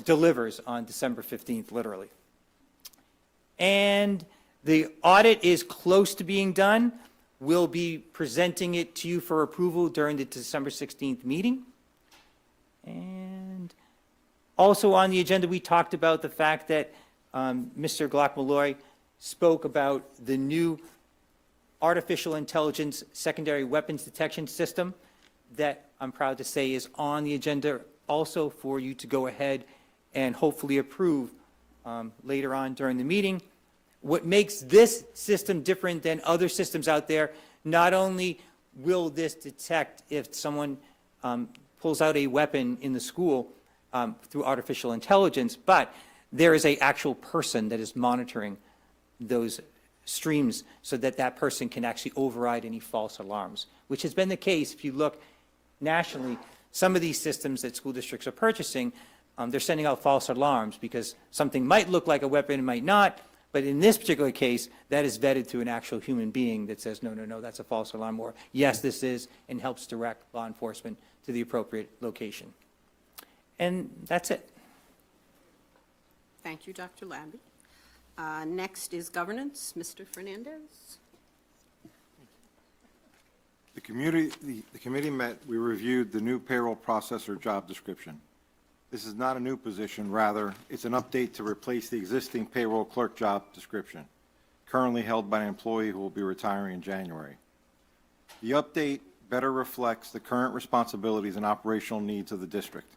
delivers on December 15th, literally. And the audit is close to being done. We'll be presenting it to you for approval during the December 16th meeting. And also on the agenda, we talked about the fact that Mr. Glock-Malloy spoke about the new artificial intelligence secondary weapons detection system that I'm proud to say is on the agenda also for you to go ahead and hopefully approve later on during the meeting. What makes this system different than other systems out there, not only will this detect if someone pulls out a weapon in the school through artificial intelligence, but there is an actual person that is monitoring those streams so that that person can actually override any false alarms, which has been the case. If you look nationally, some of these systems that school districts are purchasing, they're sending out false alarms because something might look like a weapon, it might not, But in this particular case, that is vetted through an actual human being that says, no, no, no, that's a false alarm, or yes, this is, and helps direct law enforcement to the appropriate location. And that's it.
Thank you, Dr. Labby. Next is governance. Mr. Fernandez.
The committee met, we reviewed the new payroll processor job description. This is not a new position, rather, it's an update to replace the existing payroll clerk job description, currently held by an employee who will be retiring in January. The update better reflects the current responsibilities and operational needs of the district.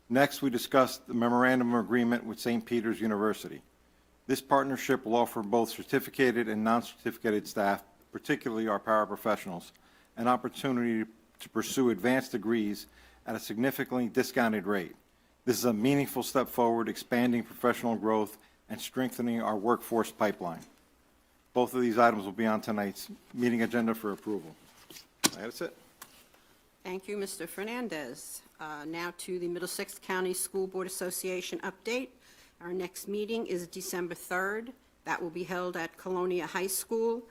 Next, we discussed the memorandum of agreement with St. Peter's University. This partnership will offer both certificated and non-certificated staff, particularly our paraprofessionals, an opportunity to pursue advanced degrees at a significantly discounted rate. This is a meaningful step forward, expanding professional growth and strengthening our workforce pipeline. Both of these items will be on tonight's meeting agenda for approval. That's it.
Thank you, Mr. Fernandez. Now to the Middlesex County School Board Association update. Our next meeting is December 3rd. That will be held at Colonia High School.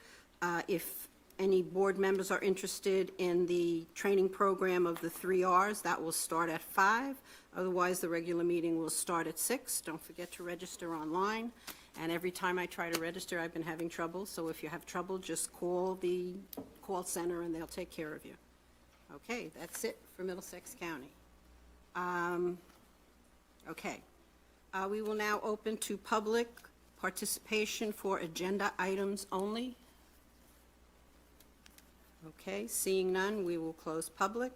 If any board members are interested in the training program of the 3 Rs, that will start at 5. Otherwise, the regular meeting will start at 6. Don't forget to register online. And every time I try to register, I've been having trouble. So if you have trouble, just call the call center and they'll take care of you. Okay, that's it for Middlesex County. Okay. We will now open to public participation for agenda items only. Okay, seeing none, we will close public.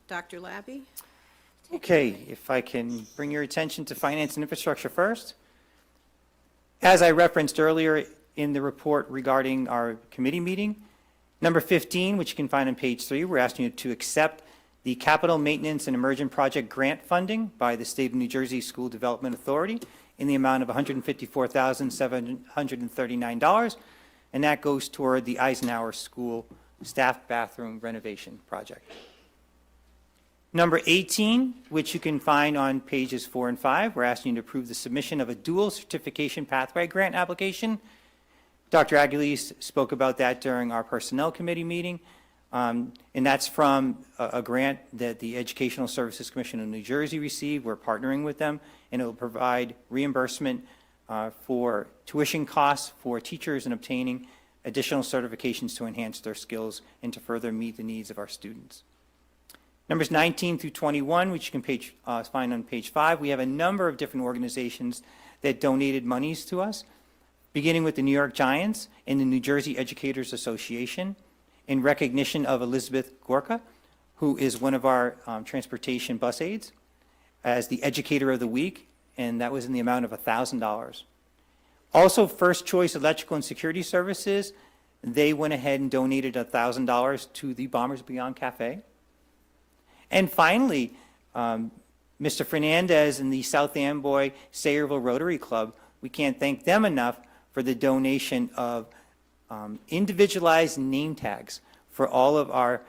Dr. Labby?
Okay, if I can bring your attention to finance and infrastructure first. As I referenced earlier in the report regarding our committee meeting, number 15, which you can find on page 3, we're asking you to accept the Capital Maintenance and Emergent Project Grant funding by the State of New Jersey School Development Authority in the amount of $154,739, and that goes toward the Eisenhower School staff bathroom renovation project. Number 18, which you can find on pages 4 and 5, we're asking you to approve the submission of a dual certification pathway grant application. Dr. Aguilis spoke about that during our Personnel Committee meeting, and that's from a grant that the Educational Services Commission of New Jersey received. We're partnering with them, and it will provide reimbursement for tuition costs for teachers in obtaining additional certifications to enhance their skills and to further meet the needs of our students. Numbers 19 through 21, which you can find on page 5, we have a number of different organizations that donated monies to us, beginning with the New York Giants and the New Jersey Educators Association, in recognition of Elizabeth Gorka, who is one of our transportation bus aides, as the Educator of the Week, and that was in the amount of $1,000. Also, First Choice Electrical and Security Services, they went ahead and donated $1,000 to the Bombers Beyond Cafe. And finally, Mr. Fernandez and the South Amboy Sayreville Rotary Club, we can't thank them enough for the donation of individualized name tags for all of our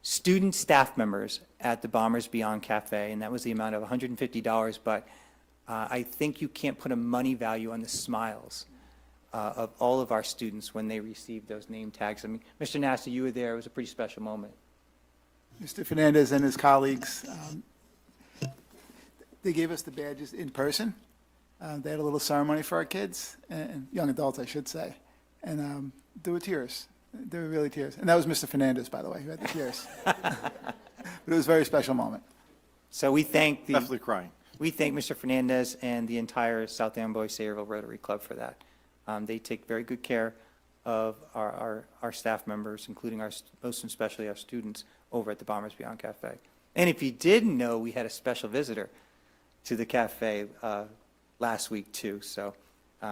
student staff members at the Bombers Beyond Cafe, and that was the amount of $150, but I think you can't put a money value on the smiles of all of our students when they received those name tags. I mean, Mr. Nasser, you were there. It was a pretty special moment.
Mr. Fernandez and his colleagues, they gave us the badges in person. They had a little ceremony for our kids, and young adults, I should say. And there were tears. There were really tears. And that was Mr. Fernandez, by the way, who had the tears. But it was a very special moment.
So we thank
Definitely crying.
We thank Mr. Fernandez and the entire South Amboy Sayreville Rotary Club for that. They take very good care of our staff members, including most especially our students over at the Bombers Beyond Cafe. And if you didn't know, we had a special visitor to the cafe last week too. So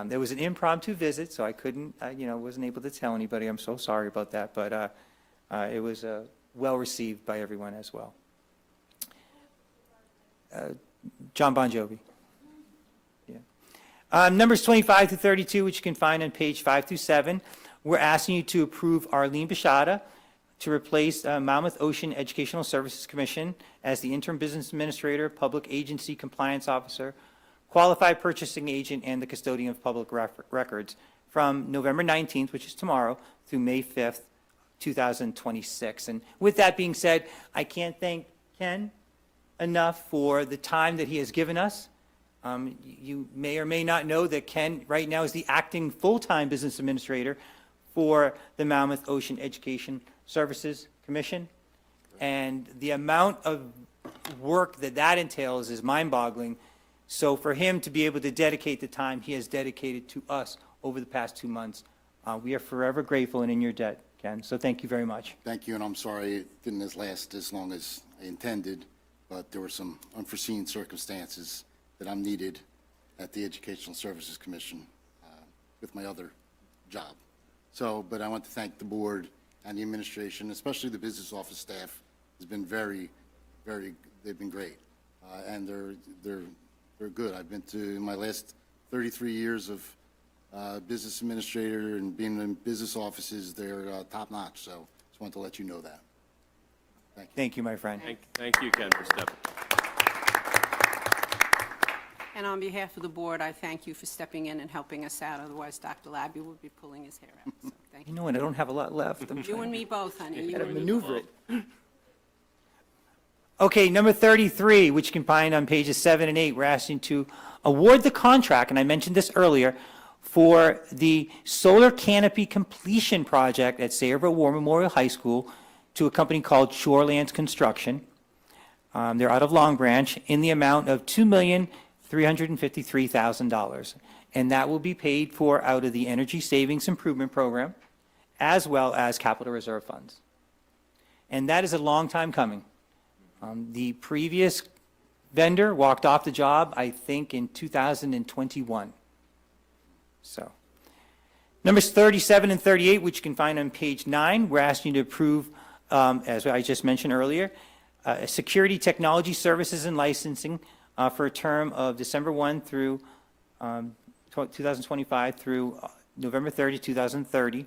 there was an impromptu visit, so I couldn't, wasn't able to tell anybody. I'm so sorry about that, but it was well received by everyone as well. John Bon Jovi. Yeah. Numbers 25 through 32, which you can find on page 5 through 7. We're asking you to approve Arlene Bishada to replace Monmouth Ocean Educational Services Commission as the interim business administrator, public agency compliance officer, qualified purchasing agent and the custodian of public records from November 19th, which is tomorrow, through May 5th, 2026. And with that being said, I can't thank Ken enough for the time that he has given us. You may or may not know that Ken right now is the acting full-time business administrator for the Monmouth Ocean Education Services Commission. And the amount of work that that entails is mind-boggling. So for him to be able to dedicate the time he has dedicated to us over the past 2 months, we are forever grateful and in your debt, Ken. So thank you very much.
Thank you, and I'm sorry it didn't last as long as I intended, but there were some unforeseen circumstances that I'm needed at the Educational Services Commission with my other job. So, but I want to thank the board and the administration, especially the business office staff, has been very, they've been great. And they're good. I've been to, in my last 33 years of business administrator and being in business offices, they're top-notch. So just wanted to let you know that. Thank you.
Thank you, my friend.
Thank you, Ken, for stepping.
And on behalf of the board, I thank you for stepping in and helping us out. Otherwise, Dr. Labby would be pulling his hair out. So thank
You
you.
know what, I don't have a lot left. I'm
You
trying
and me both, honey. You
to
and me
maneuver it. Okay, number 33, which you can find on pages 7 and 8, we're asking to award the contract, and I mentioned this earlier, for the solar canopy completion project at Sayreville War Memorial High School to a company called Shorelands Construction. They're out of Long Branch, in the amount of $2,353,000. And that will be paid for out of the Energy Savings Improvement Program, as well as capital reserve funds. And that is a long time coming. The previous vendor walked off the job, I think, in 2021. So, numbers 37 and 38, which you can find on page 9, we're asking you to approve, as I just mentioned earlier, security technology services and licensing for a term of December 1 through 2025 through November 30, 2030.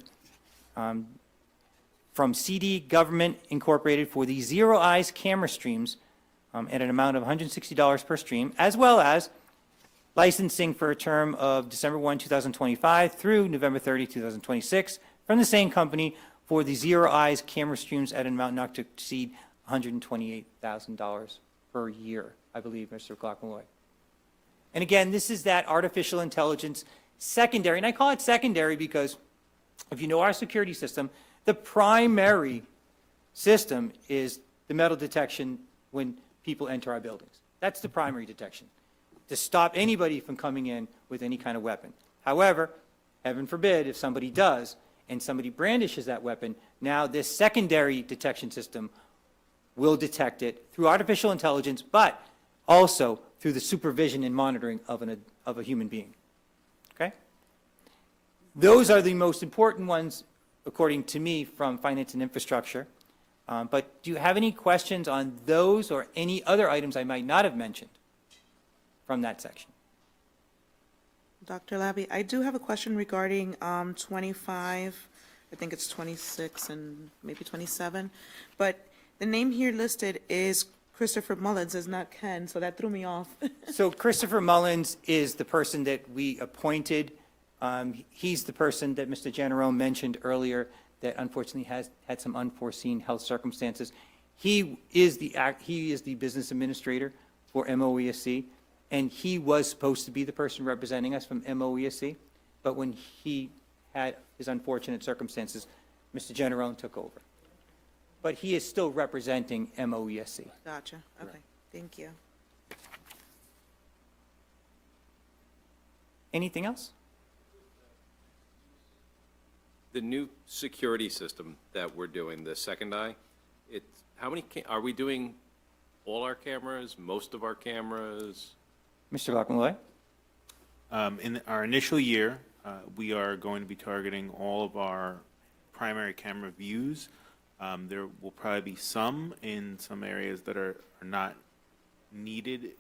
From CD Government Incorporated for the Zero Eyes camera streams at an amount of $160 per stream, as well as licensing for a term of December 1, 2025 through November 30, 2026 from the same company for the Zero Eyes camera streams at an amount not to exceed $128,000 per year, I believe, Mr. Clark-Malloy. And again, this is that artificial intelligence secondary, and I call it secondary because if you know our security system, the primary system is the metal detection when people enter our buildings. That's the primary detection, to stop anybody from coming in with any kind of weapon. However, heaven forbid, if somebody does, and somebody brandishes that weapon, now this secondary detection system will detect it through artificial intelligence, but also through the supervision and monitoring of a human being. Okay? Those are the most important ones, according to me, from Finance and Infrastructure. But do you have any questions on those or any other items I might not have mentioned from that section?
Dr. Labby, I do have a question regarding 25, I think it's 26 and maybe 27, but the name here listed is Christopher Mullins, is not Ken, so that threw me off.
So Christopher Mullins is the person that we appointed. He's the person that Mr. Generone mentioned earlier that unfortunately has had some unforeseen health circumstances. He is the business administrator for MOESC, and he was supposed to be the person representing us from MOESC, but when he had his unfortunate circumstances, Mr. Generone took over. But he is still representing MOESC.
Gotcha, okay, thank you.
Anything else?
The new security system that we're doing, the second eye, how many, are we doing all our cameras, most of our cameras?
Mr. Clark-Malloy?
In our initial year, we are going to be targeting all of our primary camera views. There will probably be some in some areas that are not needed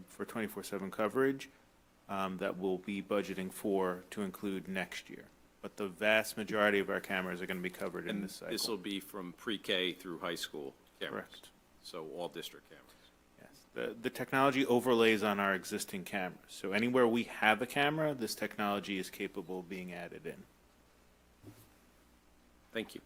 for 24/7 coverage that we'll be budgeting for to include next year. But the vast majority of our cameras are going to be covered in this cycle.
This will be from pre-K through high school cameras?
Correct.
So all district cameras?
Yes. The technology overlays on our existing cameras. So anywhere we have a camera, this technology is capable of being added in.
Thank you.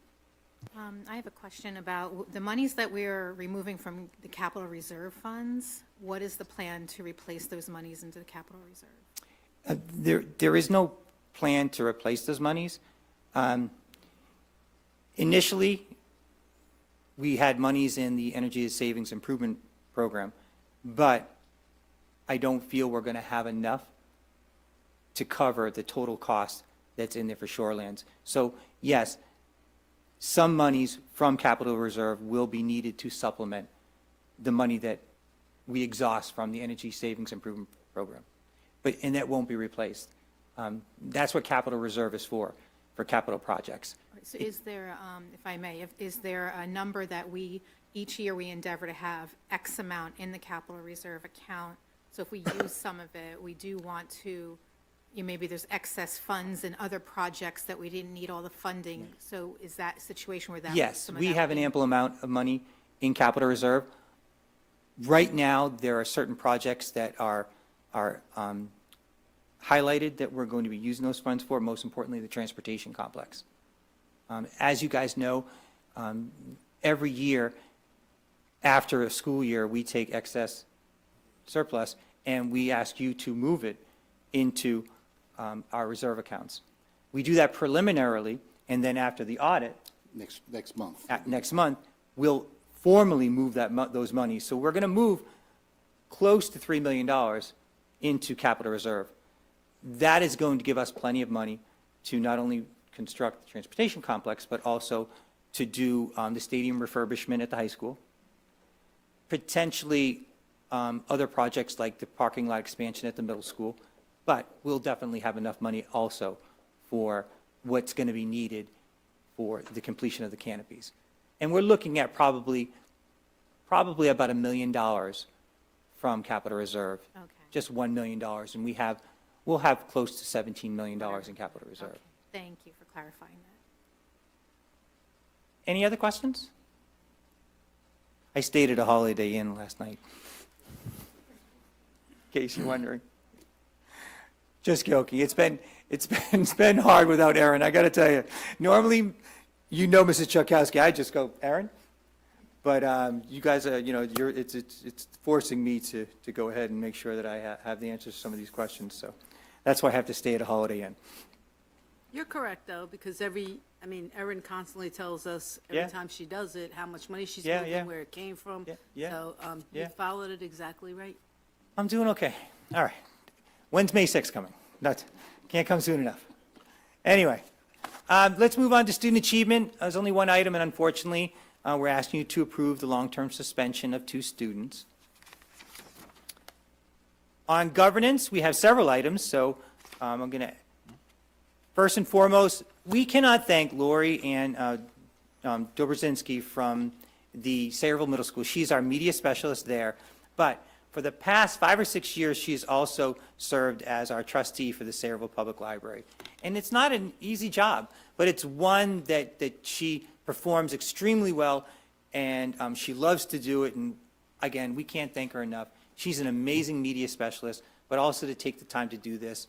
I have a question about the monies that we're removing from the capital reserve funds. What is the plan to replace those monies into the capital reserve?
There is no plan to replace those monies. Initially, we had monies in the Energy Savings Improvement Program, but I don't feel we're going to have enough to cover the total cost that's in there for shorelands. So yes, some monies from capital reserve will be needed to supplement the money that we exhaust from the Energy Savings Improvement Program. And that won't be replaced. That's what capital reserve is for capital projects.
So is there, if I may, is there a number that each year we endeavor to have X amount in the capital reserve account? So if we use some of it, we do want to, maybe there's excess funds in other projects that we didn't need all the funding. So is that a situation where that?
Yes,
some of
we
that
have
would
an
be-
ample amount of money in capital reserve. Right now, there are certain projects that are highlighted that we're going to be using those funds for, most importantly, the transportation complex. As you guys know, every year after a school year, we take excess surplus and we ask you to move it into our reserve accounts. We do that preliminarily, and then after the audit,
Next month.
next month, we'll formally move those monies. So we're going to move close to $3 million into capital reserve. That is going to give us plenty of money to not only construct the transportation complex, but also to do the stadium refurbishment at the high school, potentially other projects like the parking lot expansion at the middle school, but we'll definitely have enough money also for what's going to be needed for the completion of the canopies. And we're looking at probably about $1 million from capital reserve,
Okay.
just $1 million, and we'll have close to $17 million in capital reserve.
Okay. Thank you for clarifying that.
Any other questions? I stayed at a Holiday Inn last night, in case you're wondering. Just joking. It's been hard without Erin, I got to tell you. Normally, Mrs. Chukowski, I just go, Erin? But you guys are, it's forcing me to go ahead and make sure that I have the answers to some of these questions. So that's why I have to stay at a Holiday Inn.
You're correct, though, because Erin constantly tells us
Yeah.
every time she does it, how much money she's
Yeah,
moving,
yeah.
where it came from.
Yeah.
So
Yeah.
you followed it exactly right.
I'm doing okay. All right. When's May 6th coming? Can't come soon enough. Anyway, let's move on to student achievement. There's only one item, and unfortunately, we're asking you to approve the long-term suspension of 2 students. On governance, we have several items, so I'm going to, first and foremost, we cannot thank Lori and Dobrzinski from the Sayreville Middle School. She's our media specialist there, but for the past 5 or 6 years, she's also served as our trustee for the Sayreville Public Library. And it's not an easy job, but it's one that she performs extremely well, and she loves to do it. And again, we can't thank her enough. She's an amazing media specialist, but also to take the time to do this,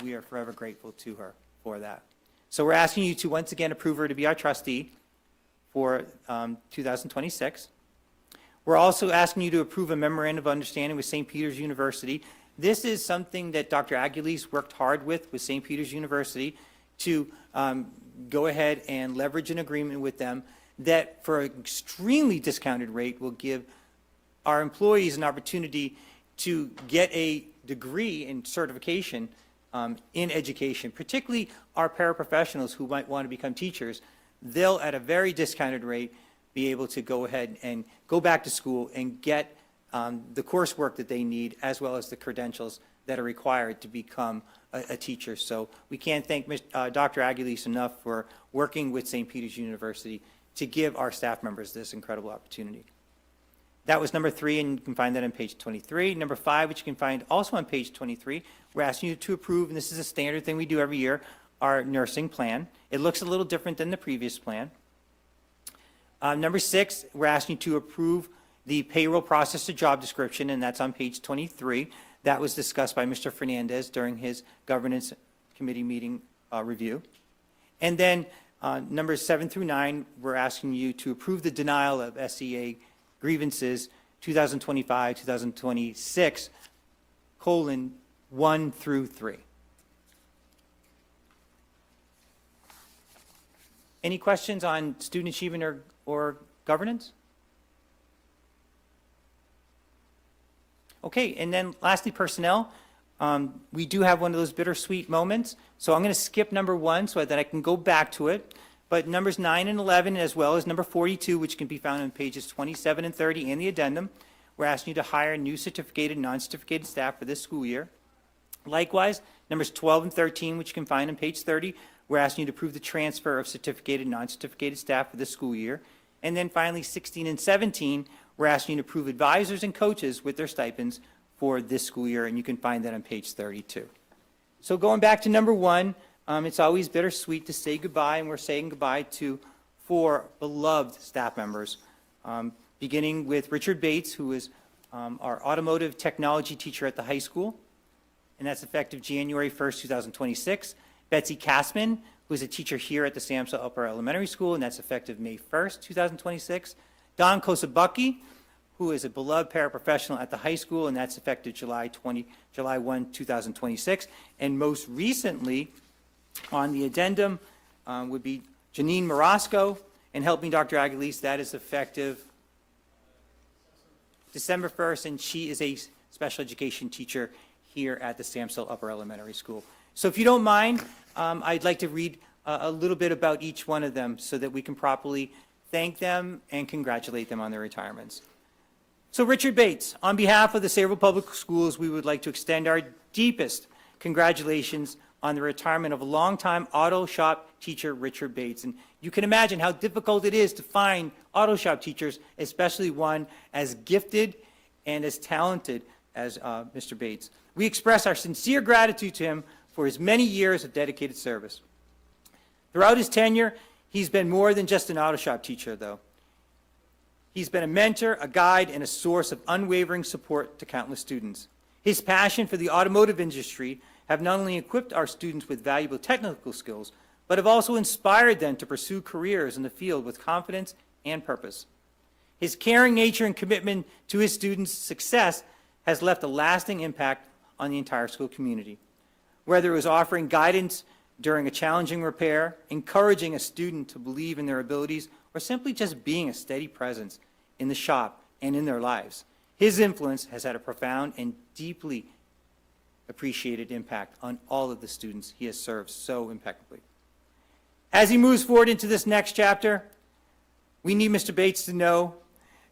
we are forever grateful to her for that. So we're asking you to once again approve her to be our trustee for 2026. We're also asking you to approve a memorandum of understanding with St. Peter's University. This is something that Dr. Aguiles worked hard with St. Peter's University to go ahead and leverage an agreement with them that for an extremely discounted rate will give our employees an opportunity to get a degree and certification in education, particularly our paraprofessionals who might want to become teachers. They'll, at a very discounted rate, be able to go ahead and go back to school and get the coursework that they need, as well as the credentials that are required to become a teacher. So we can't thank Dr. Aguiles enough for working with St. Peter's University to give our staff members this incredible opportunity. That was number 3, and you can find that on page 23. Number 5, which you can find also on page 23, we're asking you to approve, and this is a standard thing we do every year, our nursing plan. It looks a little different than the previous plan. Number 6, we're asking you to approve the payroll processor job description, and that's on page 23. That was discussed by Mr. Fernandez during his governance committee meeting review. And then numbers 7 through 9, we're asking you to approve the denial of SEA grievances 2025, 2026, colon 1 through 3. Any questions on student achievement or governance? Okay, and then lastly, personnel. We do have one of those bittersweet moments, so I'm going to skip number 1 so that I can go back to it. But numbers 9 and 11, as well as number 42, which can be found on pages 27 and 30 in the addendum, we're asking you to hire new certificated and non-certificated staff for this school year. Likewise, numbers 12 and 13, which you can find on page 30, we're asking you to approve the transfer of certificated and non-certificated staff for this school year. And then finally, 16 and 17, we're asking you to approve advisors and coaches with their stipends for this school year, and you can find that on page 32. So going back to number 1, it's always bittersweet to say goodbye, and we're saying goodbye to 4 beloved staff members, beginning with Richard Bates, who is our automotive technology teacher at the high school, and that's effective January 1st, 2026. Betsy Kassman, who is a teacher here at the Samsel Upper Elementary School, and that's effective May 1st, 2026. Don Kosabucky, who is a beloved paraprofessional at the high school, and that's effective July 1, 2026. And most recently, on the addendum would be Janine Morosco, and help me, Dr. Aguilis, that is effective December 1st, and she is a special education teacher here at the Samsel Upper Elementary School. So if you don't mind, I'd like to read a little bit about each one of them so that we can properly thank them and congratulate them on their retirements. So Richard Bates, on behalf of the Sayreville Public Schools, we would like to extend our deepest congratulations on the retirement of a longtime auto shop teacher, Richard Bates. And you can imagine how difficult it is to find auto shop teachers, especially one as gifted and as talented as Mr. Bates. We express our sincere gratitude to him for his many years of dedicated service. Throughout his tenure, he's been more than just an auto shop teacher, though. He's been a mentor, a guide, and a source of unwavering support to countless students. His passion for the automotive industry have not only equipped our students with valuable technical skills, but have also inspired them to pursue careers in the field with confidence and purpose. His caring nature and commitment to his students' success has left a lasting impact on the entire school community. Whether it was offering guidance during a challenging repair, encouraging a student to believe in their abilities, or simply just being a steady presence in the shop and in their lives, his influence has had a profound and deeply appreciated impact on all of the students he has served so impeccably. As he moves forward into this next chapter, we need Mr. Bates to know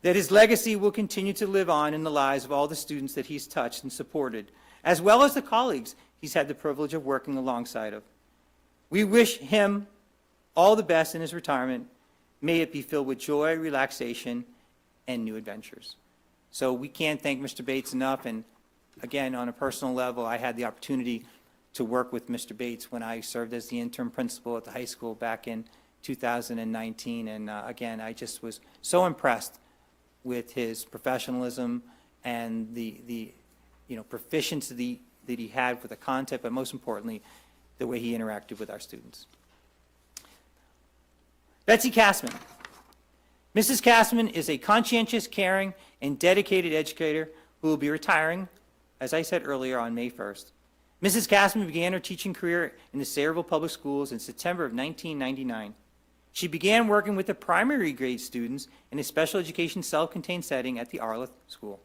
that his legacy will continue to live on in the lives of all the students that he's touched and supported, as well as the colleagues he's had the privilege of working alongside of. We wish him all the best in his retirement. May it be filled with joy, relaxation, and new adventures. So we can't thank Mr. Bates enough, and again, on a personal level, I had the opportunity to work with Mr. Bates when I served as the interim principal at the high school back in 2019, and again, I just was so impressed with his professionalism and the proficiency that he had with the content, but most importantly, the way he interacted with our students. Betsy Kassman. Mrs. Kassman is a conscientious, caring, and dedicated educator who will be retiring, as I said earlier, on May 1st. Mrs. Kassman began her teaching career in the Sayreville Public Schools in September of 1999. She began working with the primary grade students in a special education self-contained setting at the Arleth School.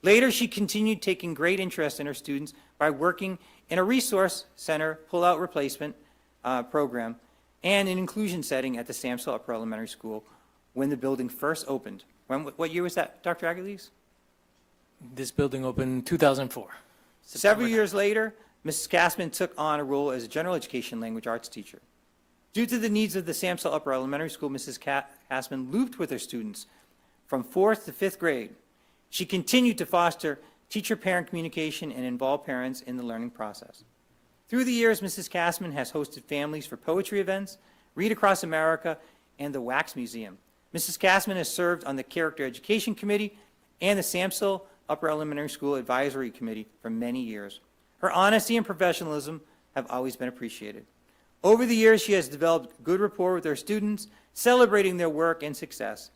Later, she continued taking great interest in her students by working in a resource center pull-out replacement program and an inclusion setting at the Samsel Upper Elementary School when the building first opened. What year was that, Dr. Aguilis?
This building opened in 2004.
Several years later, Mrs. Kassman took on a role as a general education language arts teacher. Due to the needs of the Samsel Upper Elementary School, Mrs. Kassman looped with her students from 4th to 5th grade. She continued to foster teacher-parent communication and involve parents in the learning process. Through the years, Mrs. Kassman has hosted families for poetry events, Read Across America, and the Wax Museum. Mrs. Castman has served on the Character Education Committee and the Samsel Upper Elementary School Advisory Committee for many years. Her honesty and professionalism have always been appreciated. Over the years, she has developed good rapport with her students, celebrating their work and success.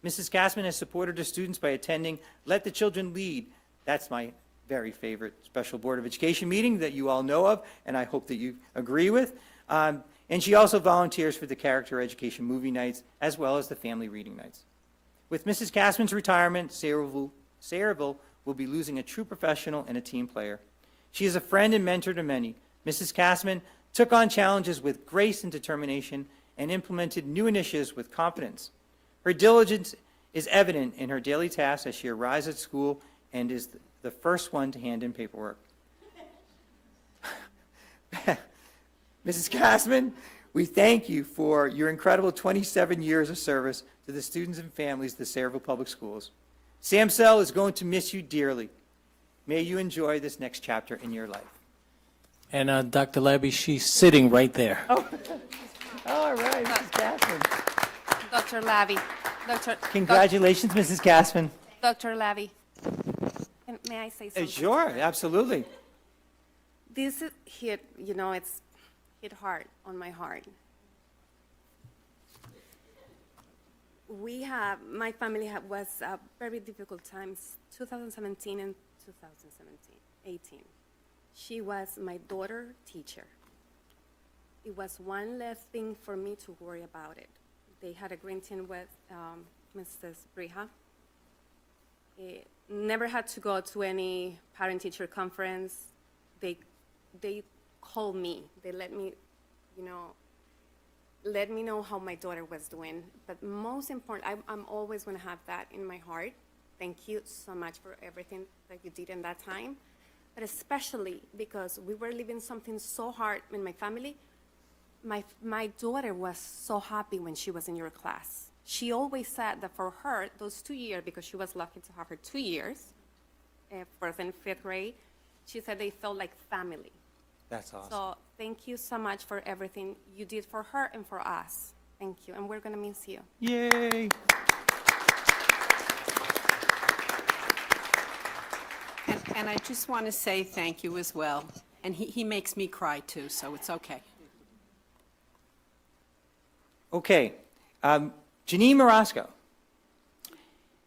Mrs. Castman has supported her students by attending Let the Children Lead. That's my very favorite special Board of Education meeting that you all know of, and I hope that you agree with. And she also volunteers for the Character Education movie nights, as well as the family reading nights. With Mrs. Castman's retirement, Sayreville will be losing a true professional and a team player. She is a friend and mentor to many. Mrs. Castman took on challenges with grace and determination and implemented new initiatives with confidence. Her diligence is evident in her daily tasks as she arrives at school and is the first one to hand in paperwork. Mrs. Castman, we thank you for your incredible 27 years of service to the students and families of the Sayreville Public Schools. Samsel is going to miss you dearly. May you enjoy this next chapter in your life.
And Dr. Labby, she's sitting right there.
Oh, all right, Mrs. Castman.
Dr. Labby,
Congratulations, Mrs. Castman.
Dr. Labby, may I say something?
Sure, absolutely.
This is hit, it's hit hard on my heart. My family was very difficult times, 2017 and 18. She was my daughter teacher. It was one less thing for me to worry about it. They had a green team with Mrs. Brija. Never had to go to any parent-teacher conference. They called me. They let me know how my daughter was doing. But most important, I'm always going to have that in my heart. Thank you so much for everything that you did in that time. But especially because we were living something so hard in my family. My daughter was so happy when she was in your class. She always said that for her, those 2 years, because she was lucky to have her 2 years, 4th and 5th grade, she said they felt like family.
That's awesome.
So thank you so much for everything you did for her and for us. Thank you, and we're going to miss you.
Yay.
And I just want to say thank you as well. And he makes me cry too, so it's okay.
Okay, Janine Marasco.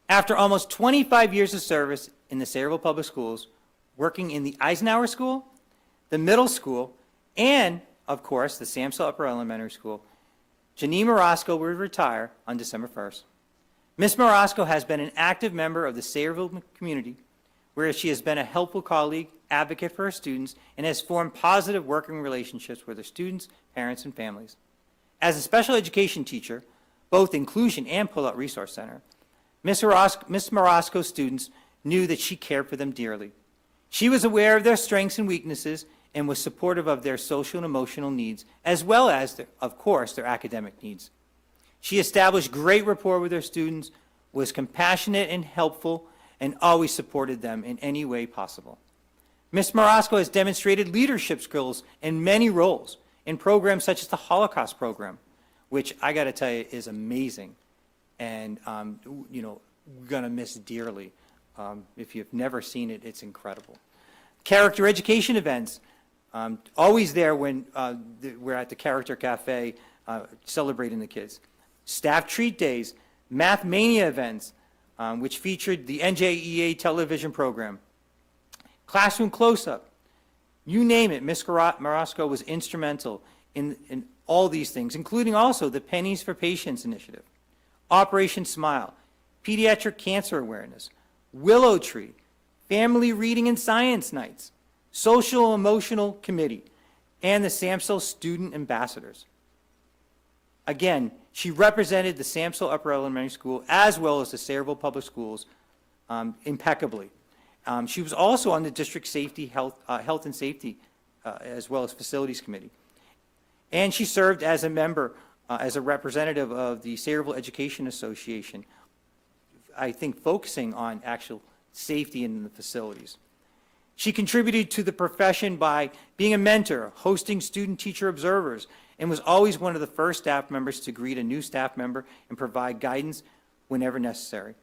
After almost 25 years of service in the Sayreville Public Schools, working in the Eisenhower School, the middle school, and, of course, the Samsel Upper Elementary School, Janine Marasco will retire on December 1st. Ms. Marasco has been an active member of the Sayreville community, where she has been a helpful colleague, advocate for her students, and has formed positive working relationships with her students, parents, and families. As a special education teacher, both inclusion and pull-out resource center, Ms. Marasco's students knew that she cared for them dearly. She was aware of their strengths and weaknesses and was supportive of their social and emotional needs, as well as, of course, their academic needs. She established great rapport with her students, was compassionate and helpful, and always supported them in any way possible. Ms. Marasco has demonstrated leadership skills in many roles in programs such as the Holocaust program, which I got to tell you is amazing, and we're going to miss dearly. If you've never seen it, it's incredible. Character education events, always there when we're at the Character Cafe celebrating the kids. Staff treat days, Math Mania events, which featured the NJEA television program. Classroom close-up, you name it, Ms. Marasco was instrumental in all these things, including also the Pennies for Patients initiative, Operation Smile, Pediatric Cancer Awareness, Willow Tree, Family Reading and Science Nights, Social Emotional Committee, and the Samsel Student Ambassadors. Again, she represented the Samsel Upper Elementary School as well as the Sayreville Public Schools impeccably. She was also on the District Health and Safety, as well as Facilities Committee. And she served as a member, as a representative of the Sayreville Education Association, I think focusing on actual safety in the facilities. She contributed to the profession by being a mentor, hosting student-teacher observers, and was always one of the first staff members to greet a new staff member and provide guidance whenever necessary.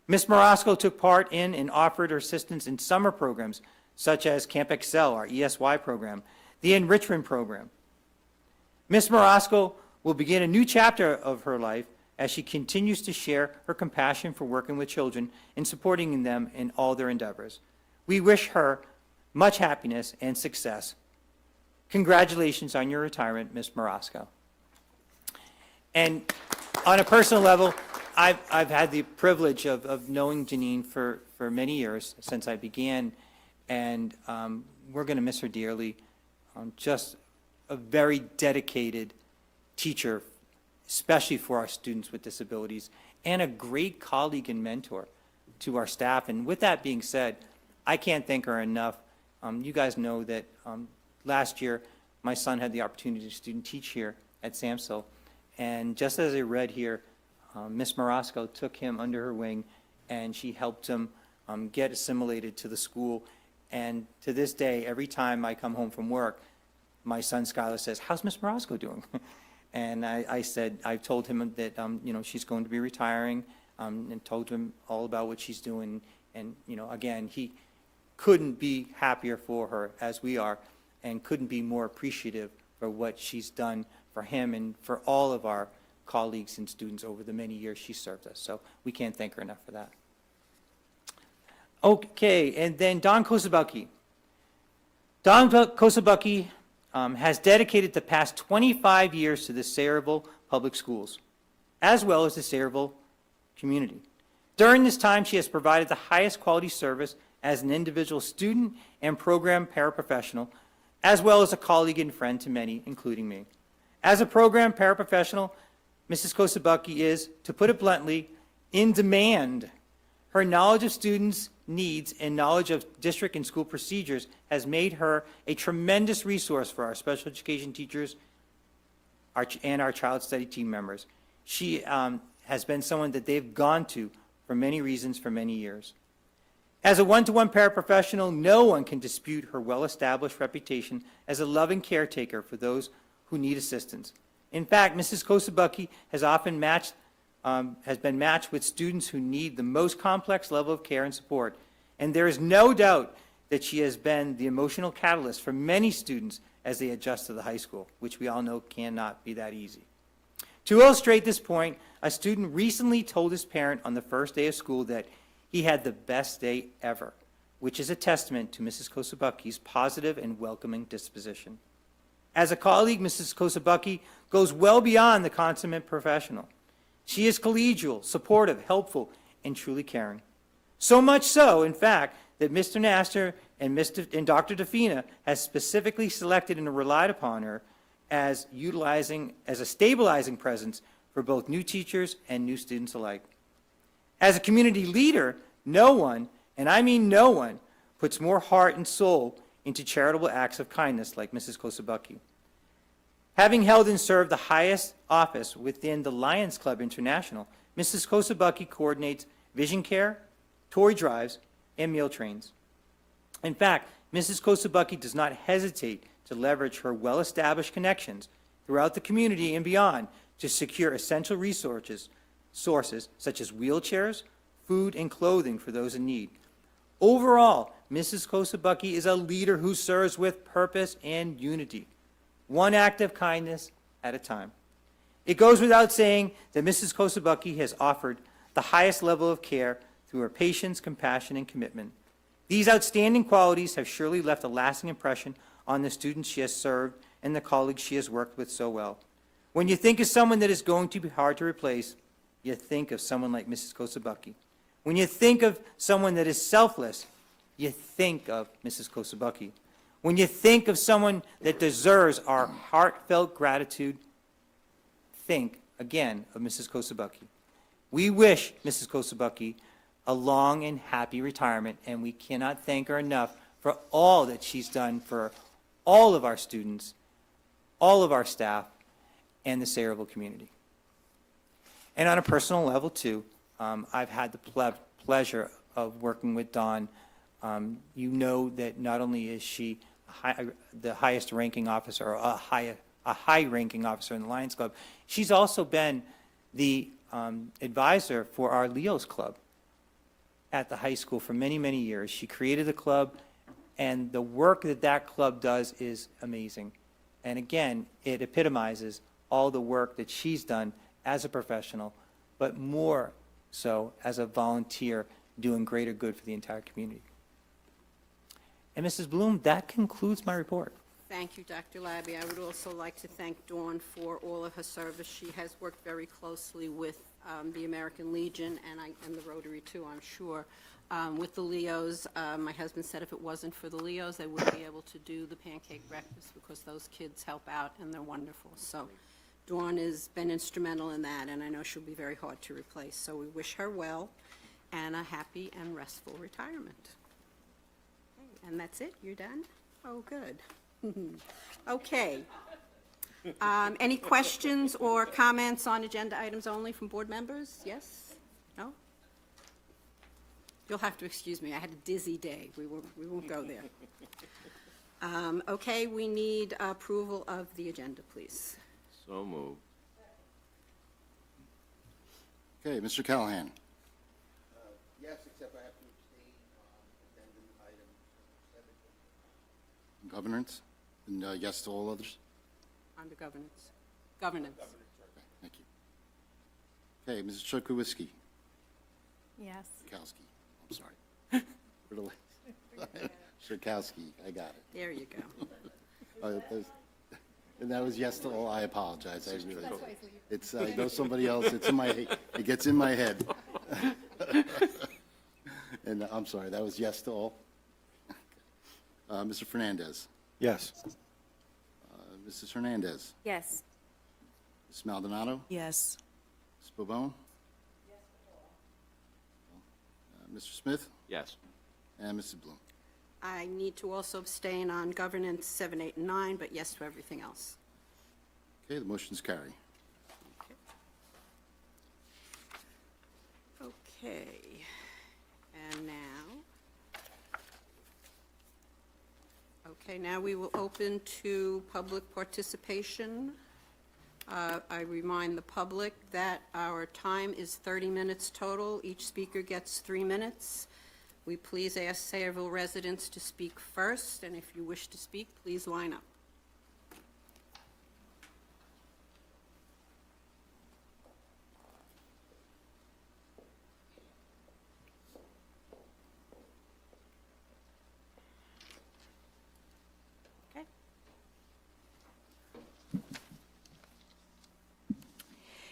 Ms. Marasco took part in and offered her assistance in summer programs such as Camp Excel, our ESY program, the Enrichment Program. Ms. Marasco will begin a new chapter of her life as she continues to share her compassion for working with children and supporting them in all their endeavors. We wish her much happiness and success. Congratulations on your retirement, Ms. Marasco. And on a personal level, I've had the privilege of knowing Janine for many years, since I began, and we're going to miss her dearly. Just a very dedicated teacher, especially for our students with disabilities, and a great colleague and mentor to our staff. And with that being said, I can't thank her enough. You guys know that last year, my son had the opportunity to student teach here at Samsel, and just as I read here, Ms. Marasco took him under her wing, and she helped him get assimilated to the school. And to this day, every time I come home from work, my son Skylar says, "How's Ms. Marasco doing?" And I told him that, she's going to be retiring, and told him all about what she's doing. And, again, he couldn't be happier for her, as we are, and couldn't be more appreciative for what she's done for him and for all of our colleagues and students over the many years she served us. So we can't thank her enough for that. Okay, and then Don Kosobucky. Don Kosobucky has dedicated the past 25 years to the Sayreville Public Schools, as well as the Sayreville community. During this time, she has provided the highest quality service as an individual student and program paraprofessional, as well as a colleague and friend to many, including me. As a program paraprofessional, Mrs. Kosobucky is, to put it bluntly, in demand. Her knowledge of students' needs and knowledge of district and school procedures has made her a tremendous resource for our special education teachers and our child study team members. She has been someone that they've gone to for many reasons for many years. As a one-to-one paraprofessional, no one can dispute her well-established reputation as a loving caretaker for those who need assistance. In fact, Mrs. Kosobucky has been matched with students who need the most complex level of care and support, and there is no doubt that she has been the emotional catalyst for many students as they adjust to the high school, which we all know cannot be that easy. To illustrate this point, a student recently told his parent on the first day of school that he had the best day ever, which is a testament to Mrs. Kosobucky's positive and welcoming disposition. As a colleague, Mrs. Kosobucky goes well beyond the consummate professional. She is collegial, supportive, helpful, and truly caring. So much so, in fact, that Mr. Nasser and Dr. Defina has specifically selected and relied upon her as a stabilizing presence for both new teachers and new students alike. As a community leader, no one, and I mean no one, puts more heart and soul into charitable acts of kindness like Mrs. Kosobucky. Having held and served the highest office within the Lions Club International, Mrs. Kosobucky coordinates vision care, toy drives, and meal trains. In fact, Mrs. Kosobucky does not hesitate to leverage her well-established connections throughout the community and beyond to secure essential resources such as wheelchairs, food, and clothing for those in need. Overall, Mrs. Kosobucky is a leader who serves with purpose and unity, one act of kindness at a time. It goes without saying that Mrs. Kosobucky has offered the highest level of care through her patience, compassion, and commitment. These outstanding qualities have surely left a lasting impression on the students she has served and the colleagues she has worked with so well. When you think of someone that is going to be hard to replace, you think of someone like Mrs. Kosobucky. When you think of someone that is selfless, you think of Mrs. Kosobucky. When you think of someone that deserves our heartfelt gratitude, think again of Mrs. Kosobucky. We wish Mrs. Kosobucky a long and happy retirement, and we cannot thank her enough for all that she's done for all of our students, all of our staff, and the Sayreville community. And on a personal level, too, I've had the pleasure of working with Dawn. You know that not only is she the highest ranking officer, or a a high-ranking officer in the Lions Club. She's also been the advisor for our Leos Club at the high school for many, many years. She created the club, and the work that that club does is amazing. And again, it epitomizes all the work that she's done as a professional, but more so as a volunteer doing greater good for the entire community. And Mrs. Bloom, that concludes my report.
Thank you, Dr. Labby. I would also like to thank Dawn for all of her service. She has worked very closely with the American Legion and the Rotary too, I'm sure. With the Leos, my husband said if it wasn't for the Leos, they wouldn't be able to do the pancake breakfast because those kids help out and they're wonderful. So Dawn has been instrumental in that, and I know she'll be very hard to replace. So we wish her well and a happy and restful retirement. Okay, and that's it? You're done? Oh, good. Okay. Any questions or comments on agenda items only from board members? Yes? No? You'll have to excuse me. I had a dizzy day. We won't go there. Okay, we need approval of the agenda, please.
So moved.
Okay, Mr. Callahan.
Yes, except I have to abstain on addendum item 7.
Governance? And yes to all others?
Under governance. Governance.
Okay, thank you. Okay, Mrs. Chukowski.
Yes.
Chukowski, I'm sorry. For the last- Chukowski, I got it.
There you go.
And that was yes to all. I apologize. I really, it's, I know somebody else, it's in my, it gets in my head. And I'm sorry, that was yes to all. Mr. Fernandez.
Yes.
Mrs. Hernandez.
Yes.
Ms. Maldonado.
Yes.
Ms. Bobone. Mr. Smith
Yes.
and Mrs. Bloom.
I need to also abstain on governance 7, 8, and 9, but yes to everything else.
Okay, the motion's carry.
Okay, and now, now we will open to public participation. I remind the public that our time is 30 minutes total. Each speaker gets 3 minutes. We please ask Sayreville residents to speak first, and if you wish to speak, please line up. Okay.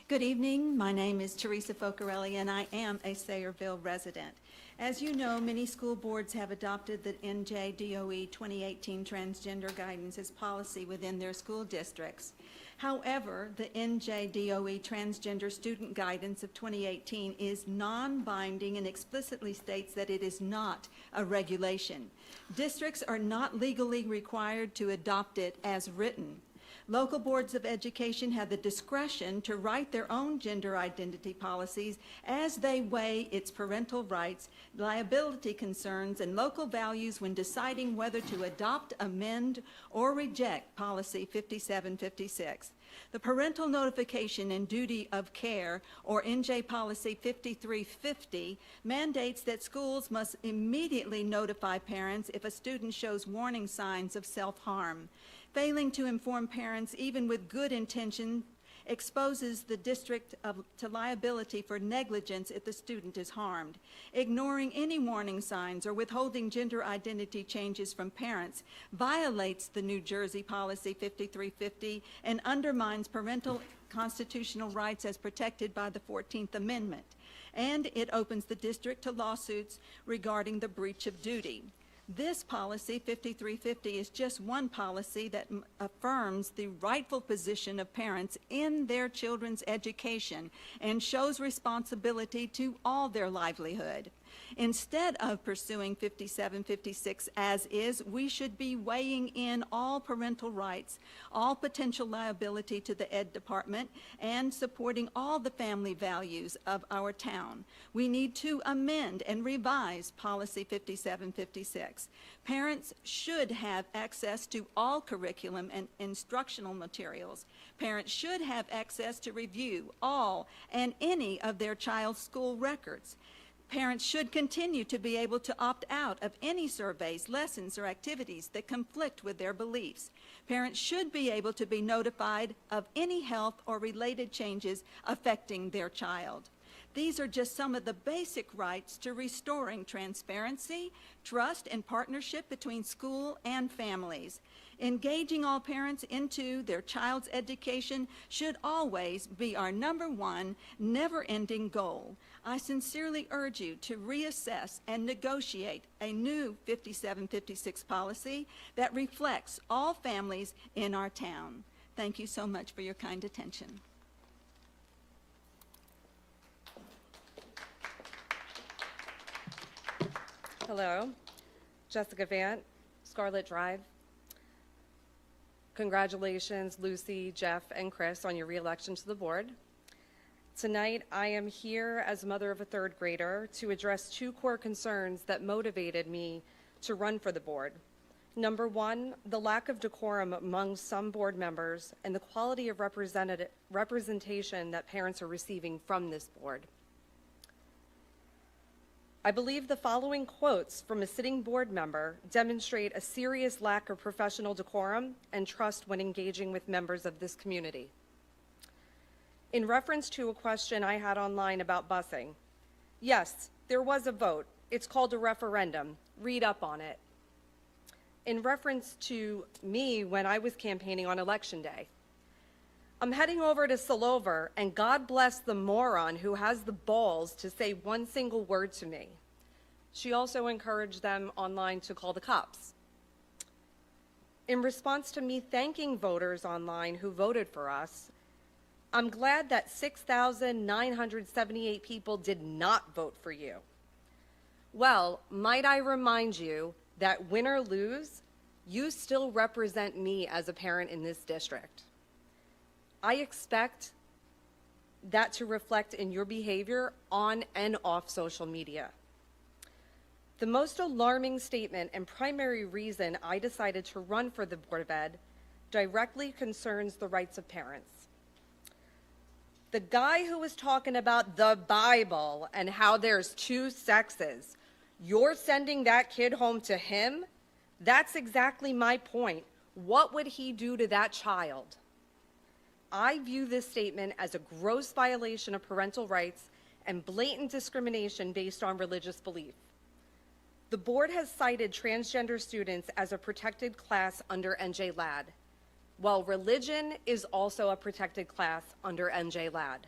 Good evening. My name is Teresa Focarelli, and I am a Sayreville resident. As you know, many school boards have adopted the NJDOE 2018 transgender guidance as policy within their school districts. However, the NJDOE transgender student guidance of 2018 is non-binding and explicitly states that it is not a regulation. Districts are not legally required to adopt it as written. Local boards of education have the discretion to write their own gender identity policies as they weigh its parental rights, liability concerns, and local values when deciding whether to adopt, amend, or reject Policy 5756. The Parental Notification and Duty of Care, or NJ Policy 5350, mandates that schools must immediately notify parents if a student shows warning signs of self-harm. Failing to inform parents, even with good intention, exposes the district to liability for negligence if the student is harmed. Ignoring any warning signs or withholding gender identity changes from parents violates the New Jersey Policy 5350 and undermines parental constitutional rights as protected by the 14th Amendment. And it opens the district to lawsuits regarding the breach of duty. This policy, 5350, is just one policy that affirms the rightful position of parents in their children's education and shows responsibility to all their livelihood. Instead of pursuing 5756 as is, we should be weighing in all parental rights, all potential liability to the Ed Department, and supporting all the family values of our town. We need to amend and revise Policy 5756. Parents should have access to all curriculum and instructional materials. Parents should have access to review all and any of their child's school records. Parents should continue to be able to opt out of any surveys, lessons, or activities that conflict with their beliefs. Parents should be able to be notified of any health or related changes affecting their child. These are just some of the basic rights to restoring transparency, trust, and partnership between school and families. Engaging all parents into their child's education should always be our #1, never-ending goal. I sincerely urge you to reassess and negotiate a new 5756 policy that reflects all families in our town. Thank you so much for your kind attention.
Hello, Jessica Vant, Scarlet Drive. Congratulations, Lucy, Jeff, and Chris, on your reelection to the board. Tonight, I am here as mother of a third grader to address two core concerns that motivated me to run for the board. Number one, the lack of decorum among some board members and the quality of representation that parents are receiving from this board. I believe the following quotes from a sitting board member demonstrate a serious lack of professional decorum and trust when engaging with members of this community. In reference to a question I had online about busing, yes, there was a vote. It's called a referendum. Read up on it. In reference to me when I was campaigning on Election Day, I'm heading over to Salover, and God bless the moron who has the balls to say one single word to me. She also encouraged them online to call the cops. In response to me thanking voters online who voted for us, I'm glad that 6,978 people did not vote for you. Well, might I remind you that win or lose, you still represent me as a parent in this district. I expect that to reflect in your behavior on and off social media. The most alarming statement and primary reason I decided to run for the Board of Ed directly concerns the rights of parents. The guy who was talking about the Bible and how there's two sexes, you're sending that kid home to him? That's exactly my point. What would he do to that child? I view this statement as a gross violation of parental rights and blatant discrimination based on religious belief. The board has cited transgender students as a protected class under NJ LAD, while religion is also a protected class under NJ LAD.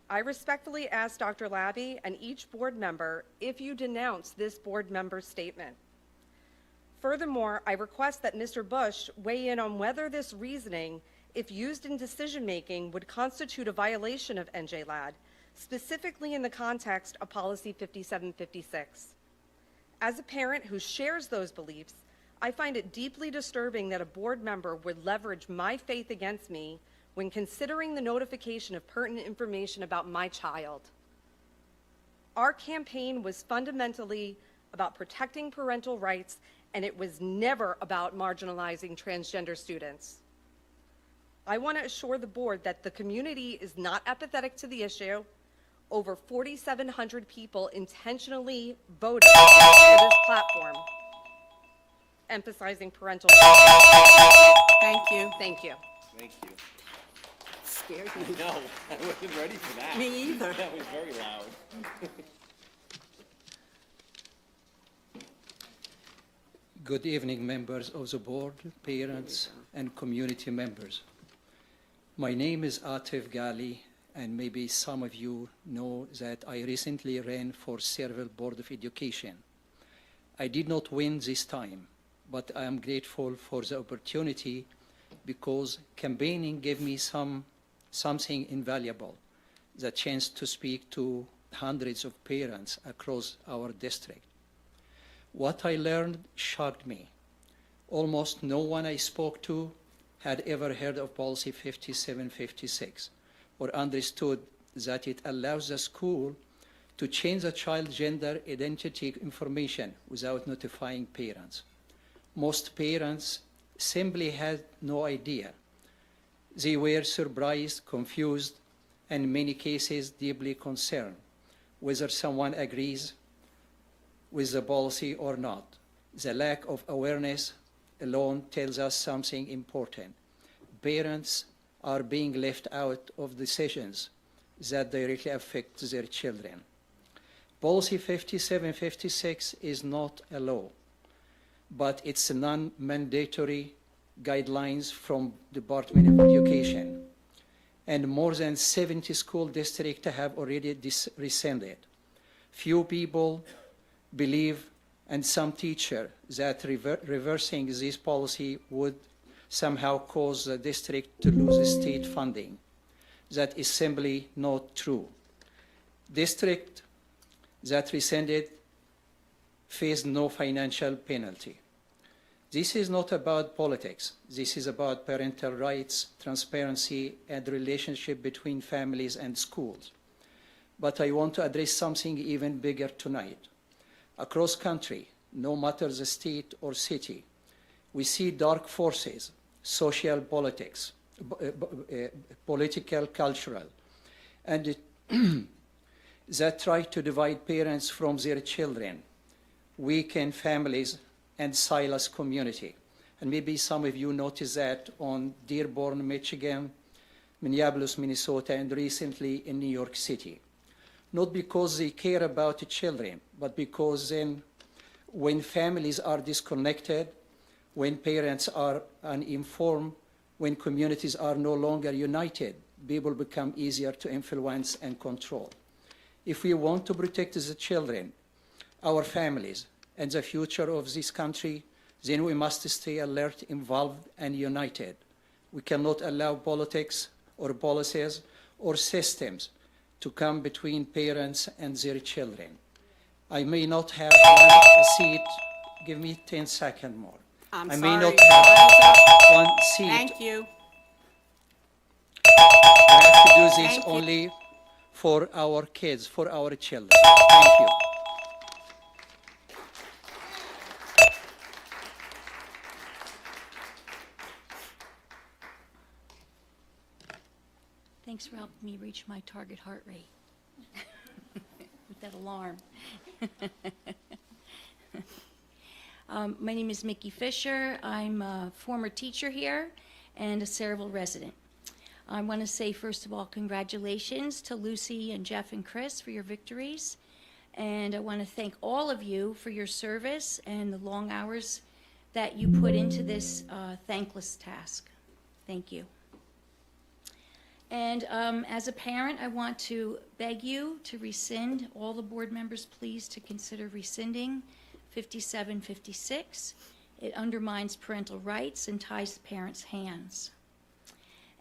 I respectfully ask Dr. Labby and each board member if you denounce this board member's statement. Furthermore, I request that Mr. Bush weigh in on whether this reasoning, if used in decision-making, would constitute a violation of NJ LAD, specifically in the context of Policy 5756. As a parent who shares those beliefs, I find it deeply disturbing that a board member would leverage my faith against me when considering the notification of pertinent information about my child. Our campaign was fundamentally about protecting parental rights, and it was never about marginalizing transgender students. I want to assure the board that the community is not apathetic to the issue. Over 4,700 people intentionally voted for this platform, emphasizing parental rights.
Thank you.
Thank you.
Thank you.
Scared me.
No, I wasn't ready for that.
Me either.
That was very loud.
Good evening, members of the board, parents, and community members. My name is Atif Gali, and maybe some of you know that I recently ran for Sayreville Board of Education. I did not win this time, but I am grateful for the opportunity because campaigning gave me something invaluable, the chance to speak to hundreds of parents across our district. What I learned shocked me. Almost no one I spoke to had ever heard of Policy 5756 or understood that it allows the school to change a child's gender identity information without notifying parents. Most parents simply had no idea. They were surprised, confused, and in many cases deeply concerned whether someone agrees with the policy or not. The lack of awareness alone tells us something important. Parents are being left out of decisions that directly affect their children. Policy 5756 is not a law, but it's a non-mandatory guidelines from Department of Education. And more than 70 school districts have already rescinded. Few people believe, and some teachers, that reversing this policy would somehow cause the district to lose state funding. That is simply not true. Districts that rescinded face no financial penalty. This is not about politics. This is about parental rights, transparency, and relationship between families and schools. But I want to address something even bigger tonight. Across country, no matter the state or city, we see dark forces, social politics, political, cultural, and that try to divide parents from their children, weaken families, and silence community. And maybe some of you noticed that on Dearborn, Michigan, Minneapolis, Minnesota, and recently in New York City. Not because they care about the children, but because then when families are disconnected, when parents are uninformed, when communities are no longer united, people become easier to influence and control. If we want to protect the children, our families, and the future of this country, then we must stay alert, involved, and united. We cannot allow politics or policies or systems to come between parents and their children. I may not have a seat. Give me 10 seconds more.
I'm
I
sorry.
may not have one seat.
Thank you.
We have to do this
Thank you.
only for our kids, for our children. Thank you.
Thanks for helping me reach my target heart rate with that alarm. My name is Mickey Fisher. I'm a former teacher here and a Sayreville resident. I want to say, first of all, congratulations to Lucy and Jeff and Chris for your victories. And I want to thank all of you for your service and the long hours that you put into this thankless task. Thank you. And as a parent, I want to beg you to rescind, all the board members, please, to consider rescinding 5756. It undermines parental rights and ties the parents' hands.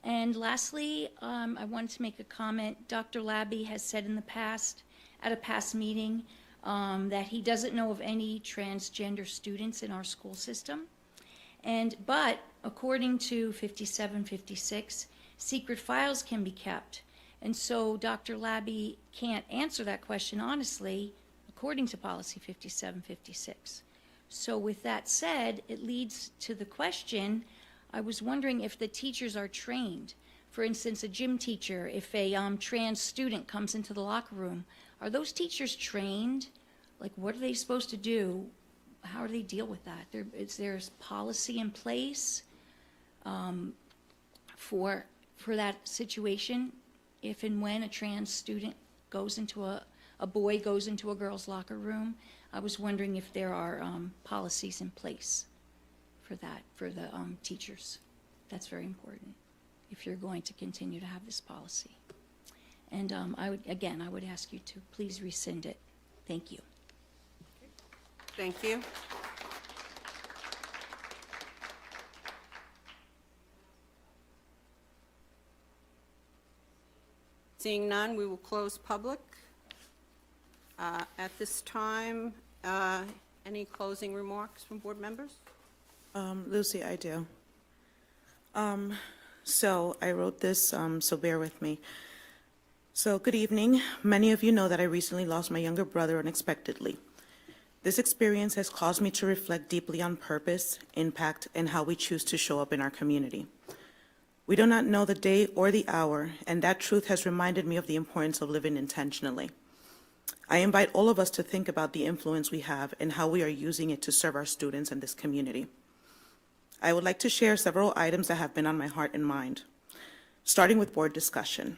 And lastly, I wanted to make a comment. Dr. Labby has said in the past, at a past meeting, that he doesn't know of any transgender students in our school system. But according to 5756, secret files can be kept. And so Dr. Labby can't answer that question honestly, according to policy 5756. So with that said, it leads to the question, I was wondering if the teachers are trained. For instance, a gym teacher, if a trans student comes into the locker room, are those teachers trained? Like, what are they supposed to do? How do they deal with that? Is there policy in place for that situation, if and when a trans student goes into a boy goes into a girl's locker room? I was wondering if there are policies in place for that, for the teachers. That's very important if you're going to continue to have this policy. And I would ask you to please rescind it. Thank you.
Thank you. Seeing none, we will close public. At this time, any closing remarks from board members?
Lucy, I do. So I wrote this, so bear with me. So good evening. Many of you know that I recently lost my younger brother unexpectedly. This experience has caused me to reflect deeply on purpose, impact, and how we choose to show up in our community. We do not know the day or the hour, and that truth has reminded me of the importance of living intentionally. I invite all of us to think about the influence we have and how we are using it to serve our students in this community. I would like to share several items that have been on my heart and mind, starting with board discussion.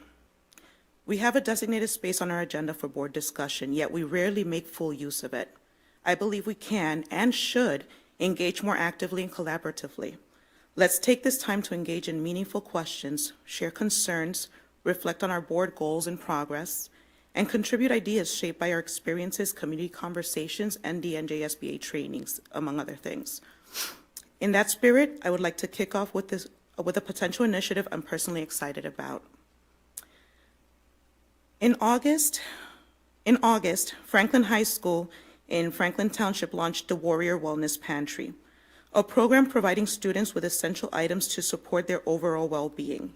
We have a designated space on our agenda for board discussion, yet we rarely make full use of it. I believe we can and should engage more actively and collaboratively. Let's take this time to engage in meaningful questions, share concerns, reflect on our board goals and progress, and contribute ideas shaped by our experiences, community conversations, and the NJSBA trainings, among other things. In that spirit, I would like to kick off with a potential initiative I'm personally excited about. In August, Franklin High School in Franklin Township launched the Warrior Wellness Pantry, a program providing students with essential items to support their overall well-being.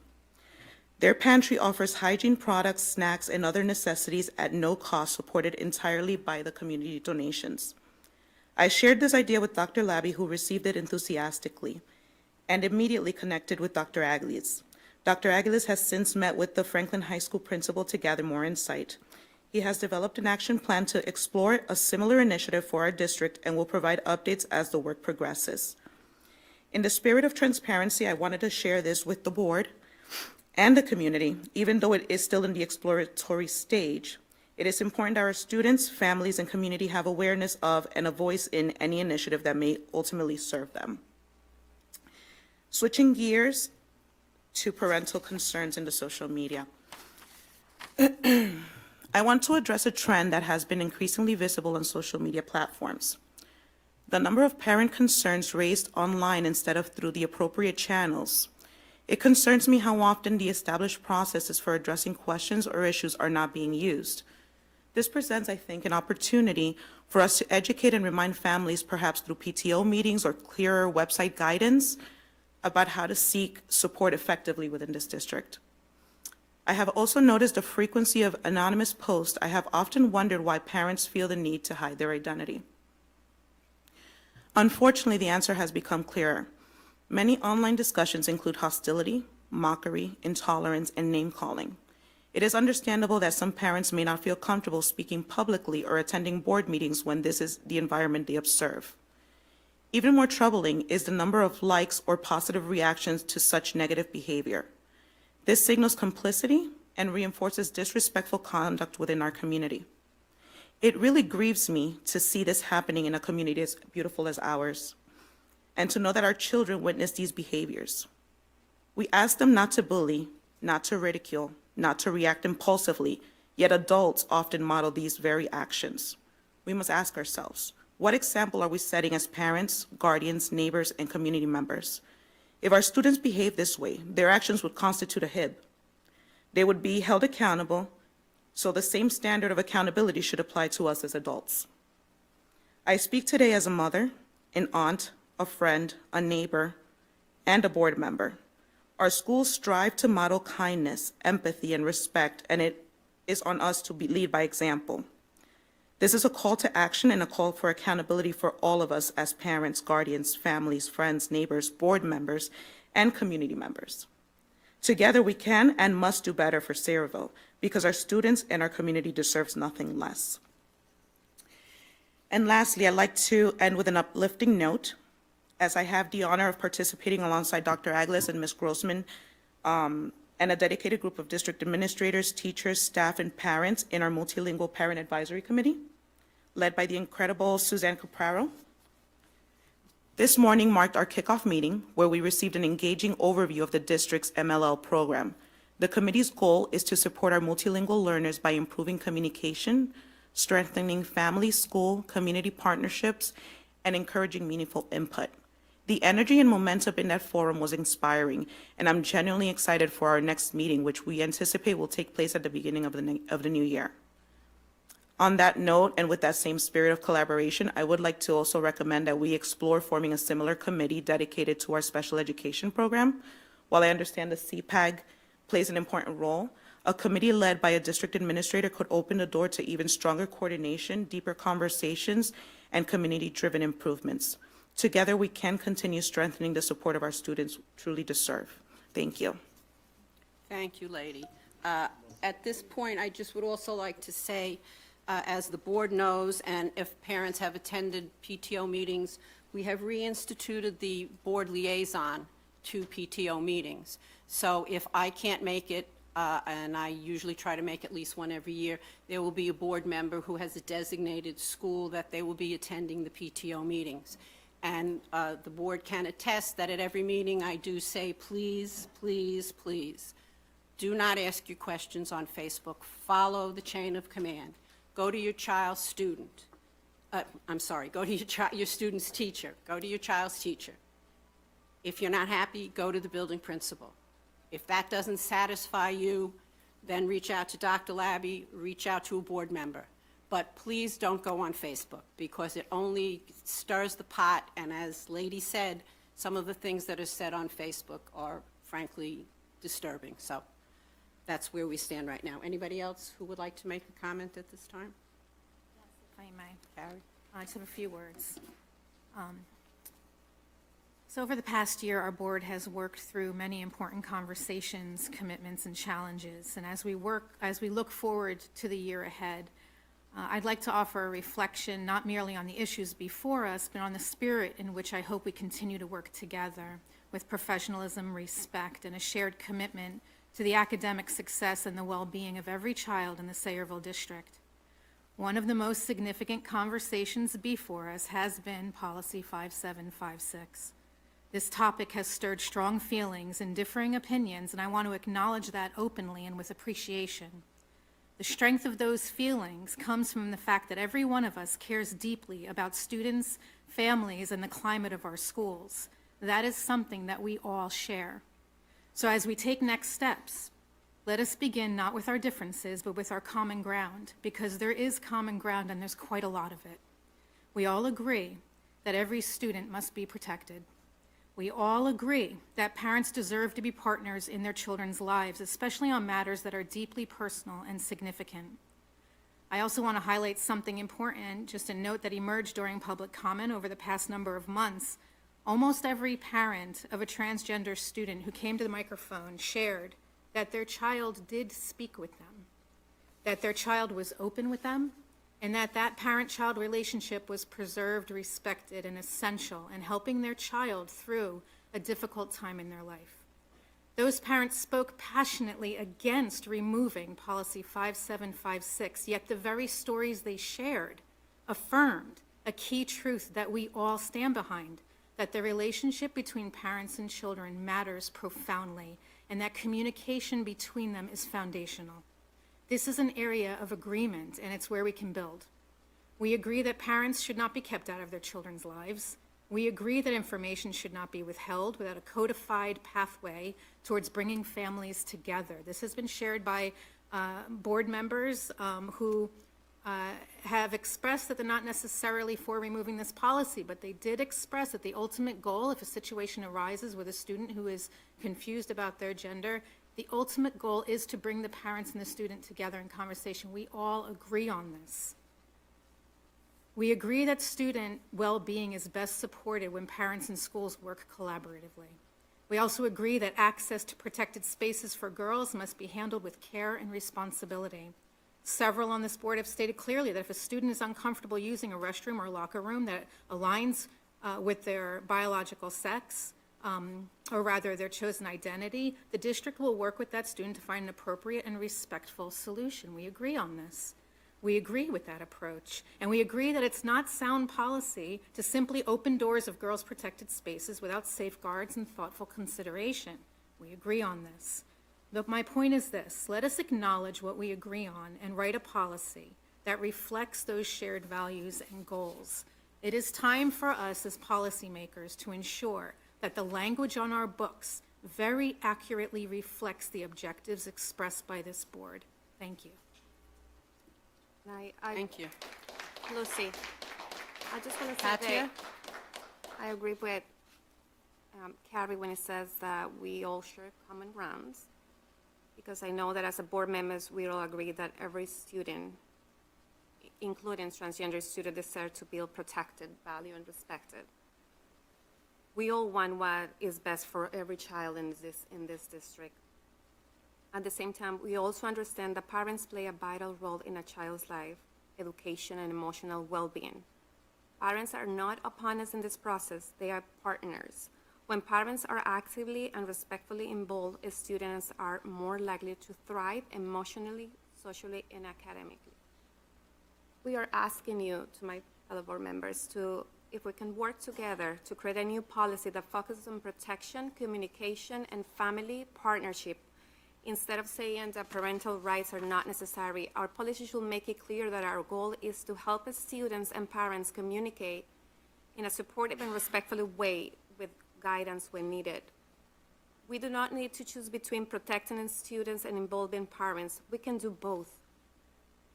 Their pantry offers hygiene products, snacks, and other necessities at no cost, supported entirely by the community donations. I shared this idea with Dr. Labby, who received it enthusiastically, and immediately connected with Dr. Aguiles. Dr. Aguiles has since met with the Franklin High School principal to gather more insight. He has developed an action plan to explore a similar initiative for our district and will provide updates as the work progresses. In the spirit of transparency, I wanted to share this with the board and the community, even though it is still in the exploratory stage. It is important that our students, families, and community have awareness of and a voice in any initiative that may ultimately serve them. Switching gears to parental concerns in the social media. I want to address a trend that has been increasingly visible on social media platforms. The number of parent concerns raised online instead of through the appropriate channels. It concerns me how often the established processes for addressing questions or issues are not being used. This presents, I think, an opportunity for us to educate and remind families, perhaps through PTO meetings or clearer website guidance, about how to seek support effectively within this district. I have also noticed the frequency of anonymous posts. I have often wondered why parents feel the need to hide their identity. Unfortunately, the answer has become clearer. Many online discussions include hostility, mockery, intolerance, and name-calling. It is understandable that some parents may not feel comfortable speaking publicly or attending board meetings when this is the environment they observe. Even more troubling is the number of likes or positive reactions to such negative behavior. This signals complicity and reinforces disrespectful conduct within our community. It really grieves me to see this happening in a community as beautiful as ours, and to know that our children witness these behaviors. We ask them not to bully, not to ridicule, not to react impulsively, yet adults often model these very actions. We must ask ourselves, what example are we setting as parents, guardians, neighbors, and community members? If our students behave this way, their actions would constitute a HIB. They would be held accountable, so the same standard of accountability should apply to us as adults. I speak today as a mother, an aunt, a friend, a neighbor, and a board member. Our schools strive to model kindness, empathy, and respect, and it is on us to lead by example. This is a call to action and a call for accountability for all of us as parents, guardians, families, friends, neighbors, board members, and community members. Together, we can and must do better for Sayreville because our students and our community deserves nothing less. And lastly, I'd like to end with an uplifting note, as I have the honor of participating alongside Dr. Agles and Ms. Grossman and a dedicated group of district administrators, teachers, staff, and parents in our Multilingual Parent Advisory Committee, led by the incredible Suzanne Capraro. This morning marked our kickoff meeting, where we received an engaging overview of the district's MLL program. The committee's goal is to support our multilingual learners by improving communication, strengthening family, school, community partnerships, and encouraging meaningful input. The energy and momentum in that forum was inspiring, and I'm genuinely excited for our next meeting, which we anticipate will take place at the beginning of the new year. On that note, and with that same spirit of collaboration, I would like to also recommend that we explore forming a similar committee dedicated to our special education program. While I understand the CPAG plays an important role, a committee led by a district administrator could open the door to even stronger coordination, deeper conversations, and community-driven improvements. Together, we can continue strengthening the support of our students truly deserve. Thank you.
Thank you, lady. At this point, I just would also like to say, as the board knows, and if parents have attended PTO meetings, we have reinstituted the board liaison to PTO meetings. So if I can't make it, and I usually try to make at least one every year, there will be a board member who has a designated school that they will be attending the PTO meetings. And the board can attest that at every meeting I do say, please, please, please, do not ask your questions on Facebook. Follow the chain of command. Go to your child's student. Go to your student's teacher. Go to your child's teacher. If you're not happy, go to the building principal. If that doesn't satisfy you, then reach out to Dr. Labby, reach out to a board member. But please don't go on Facebook, because it only stirs the pot, and as Lady said, some of the things that are said on Facebook are frankly disturbing. So that's where we stand right now. Anybody else who would like to make a comment at this time?
If I may.
Carrie?
I just have a few words. So over the past year, our board has worked through many important conversations, commitments, and challenges. And as we look forward to the year ahead, I'd like to offer a reflection not merely on the issues before us, but on the spirit in which I hope we continue to work together with professionalism, respect, and a shared commitment to the academic success and the well-being of every child in the Sayreville district. One of the most significant conversations before us has been Policy 5756. This topic has stirred strong feelings and differing opinions, and I want to acknowledge that openly and with appreciation. The strength of those feelings comes from the fact that every one of us cares deeply about students, families, and the climate of our schools. That is something that we all share. So as we take next steps, let us begin not with our differences, but with our common ground, because there is common ground and there's quite a lot of it. We all agree that every student must be protected. We all agree that parents deserve to be partners in their children's lives, especially on matters that are deeply personal and significant. I also want to highlight something important, just a note that emerged during public comment over the past number of months. Almost every parent of a transgender student who came to the microphone shared that their child did speak with them, that their child was open with them, and that that parent-child relationship was preserved, respected, and essential in helping their child through a difficult time in their life. Those parents spoke passionately against removing Policy 5756, yet the very stories they shared affirmed a key truth that we all stand behind, that the relationship between parents and children matters profoundly, and that communication between them is foundational. This is an area of agreement, and it's where we can build. We agree that parents should not be kept out of their children's lives. We agree that information should not be withheld without a codified pathway towards bringing families together. This has been shared by board members who have expressed that they're not necessarily for removing this policy, but they did express that the ultimate goal, if a situation arises with a student who is confused about their gender, the ultimate goal is to bring the parents and the student together in conversation. We all agree on this. We agree that student well-being is best supported when parents and schools work collaboratively. We also agree that access to protected spaces for girls must be handled with care and responsibility. Several on this board have stated clearly that if a student is uncomfortable using a restroom or locker room that aligns with their biological sex, or rather their chosen identity, the district will work with that student to find an appropriate and respectful solution. We agree on this. We agree with that approach, and we agree that it's not sound policy to simply open doors of girls' protected spaces without safeguards and thoughtful consideration. We agree on this. But my point is this: let us acknowledge what we agree on and write a policy that reflects those shared values and goals. It is time for us as policymakers to ensure that the language on our books very accurately reflects the objectives expressed by this board. Thank you.
Thank you.
Lucy, I just want to say
Katia?
that I agree with Carrie when it says that we all share common grounds, because I know that as a board members, we all agree that every student, including transgender students, deserve to feel protected, valued, and respected. We all want what is best for every child in this district. At the same time, we also understand that parents play a vital role in a child's life, education, and emotional well-being. Parents are not opponents in this process, they are partners. When parents are actively and respectfully involved, students are more likely to thrive emotionally, socially, and academically. We are asking you, to my fellow board members, if we can work together to create a new policy that focuses on protection, communication, and family partnership. Instead of saying that parental rights are not necessary, our policy should make it clear that our goal is to help students and parents communicate in a supportive and respectful way with guidance when needed. We do not need to choose between protecting students and involving parents. We can do both.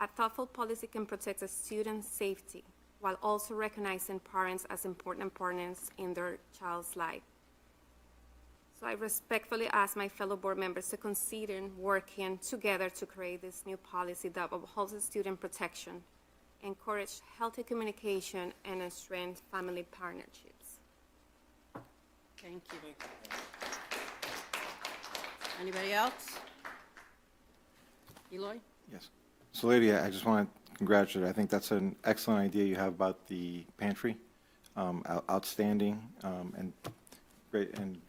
A thoughtful policy can protect a student's safety while also recognizing parents as important partners in their child's life. So I respectfully ask my fellow board members to consider working together to create this new policy that upholds student protection, encourage healthy communication, and strengthen family partnerships.
Thank you. Anybody else? Eloy?
Yes. So, Lydia, I just want to congratulate. I think that's an excellent idea you have about the pantry. Outstanding, and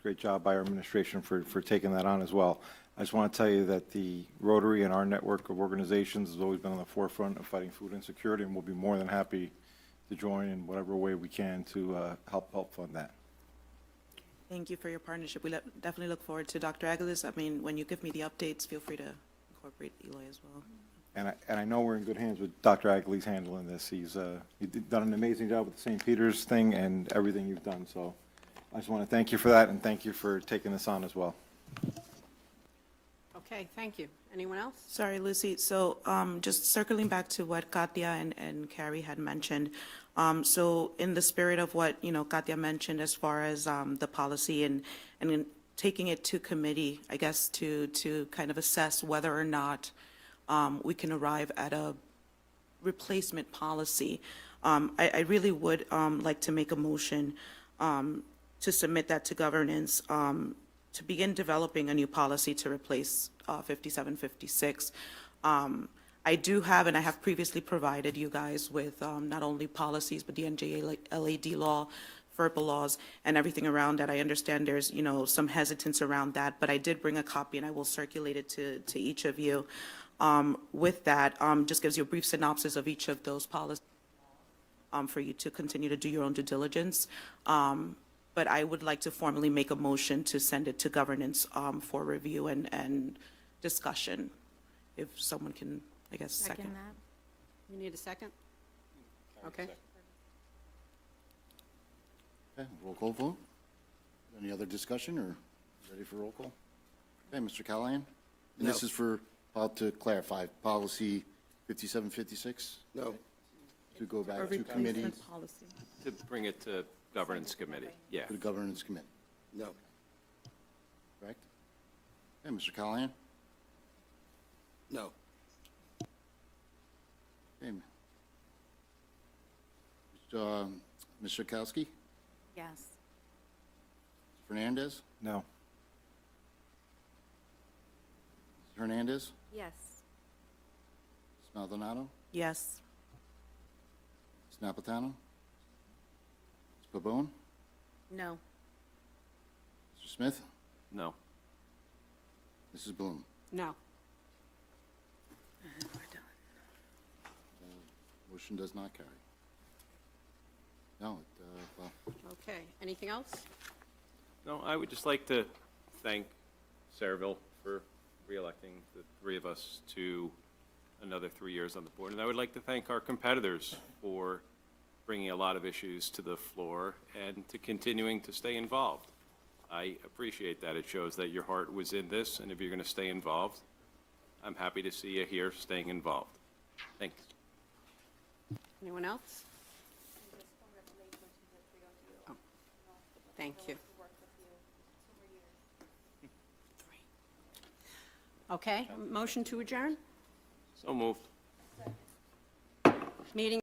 great job by our administration for taking that on as well. I just want to tell you that the Rotary and our network of organizations has always been on the forefront of fighting food insecurity, and we'll be more than happy to join in whatever way we can to help fund that.
Thank you for your partnership. We definitely look forward to Dr. Aguilas. I mean, when you give me the updates, feel free to incorporate Eloy as well.
And I know we're in good hands with Dr. Aguilas handling this. He's done an amazing job with the St. Peter's thing and everything you've done. So I just want to thank you for that, and thank you for taking this on as well.
Okay, thank you. Anyone else?
Sorry, Lucy. So just circling back to what Katia and Carrie had mentioned. So in the spirit of what, Katia mentioned as far as the policy and in taking it to committee, I guess, to kind of assess whether or not we can arrive at a replacement policy. I really would like to make a motion to submit that to governance to begin developing a new policy to replace 5756. I do have, and I have previously provided you guys with not only policies, but the NJLAD law, FERPA laws, and everything around that. I understand there's, some hesitance around that, but I did bring a copy, and I will circulate it to each of you. With that, just gives you a brief synopsis of each of those policies for you to continue to do your own due diligence. But I would like to formally make a motion to send it to governance for review and discussion. If someone can, I guess, second.
that.
You need a second? Okay.
Okay, roll call vote. Any other discussion, or ready for roll call? Okay, Mr. Callahan? And this
No.
is for, to clarify, policy 5756?
No.
To go back
A
to committee,
replacement policy.
To bring it to governance committee, yeah.
to the governance committee,
No.
correct? Okay, Mr. Callahan?
No.
Okay. Mr. Kowski?
Yes.
Fernandez?
No.
Mr. Hernandez?
Yes.
Ms. Maldonado?
Yes.
Ms. Napolitano? Ms. Pabon?
No.
Mr. Smith?
No.
Mrs. Bloom?
No.
Motion does not carry. No, well,
Okay, anything else?
No, I would just like to thank Sayreville for reelecting the three of us to another 3 years on the board. And I would like to thank our competitors for bringing a lot of issues to the floor and to continuing to stay involved. I appreciate that. It shows that your heart was in this, and if you're going to stay involved, I'm happy to see you here staying involved. Thanks.
Anyone else? Oh, thank you. Okay, motion to adjourn?
So moved.
Meeting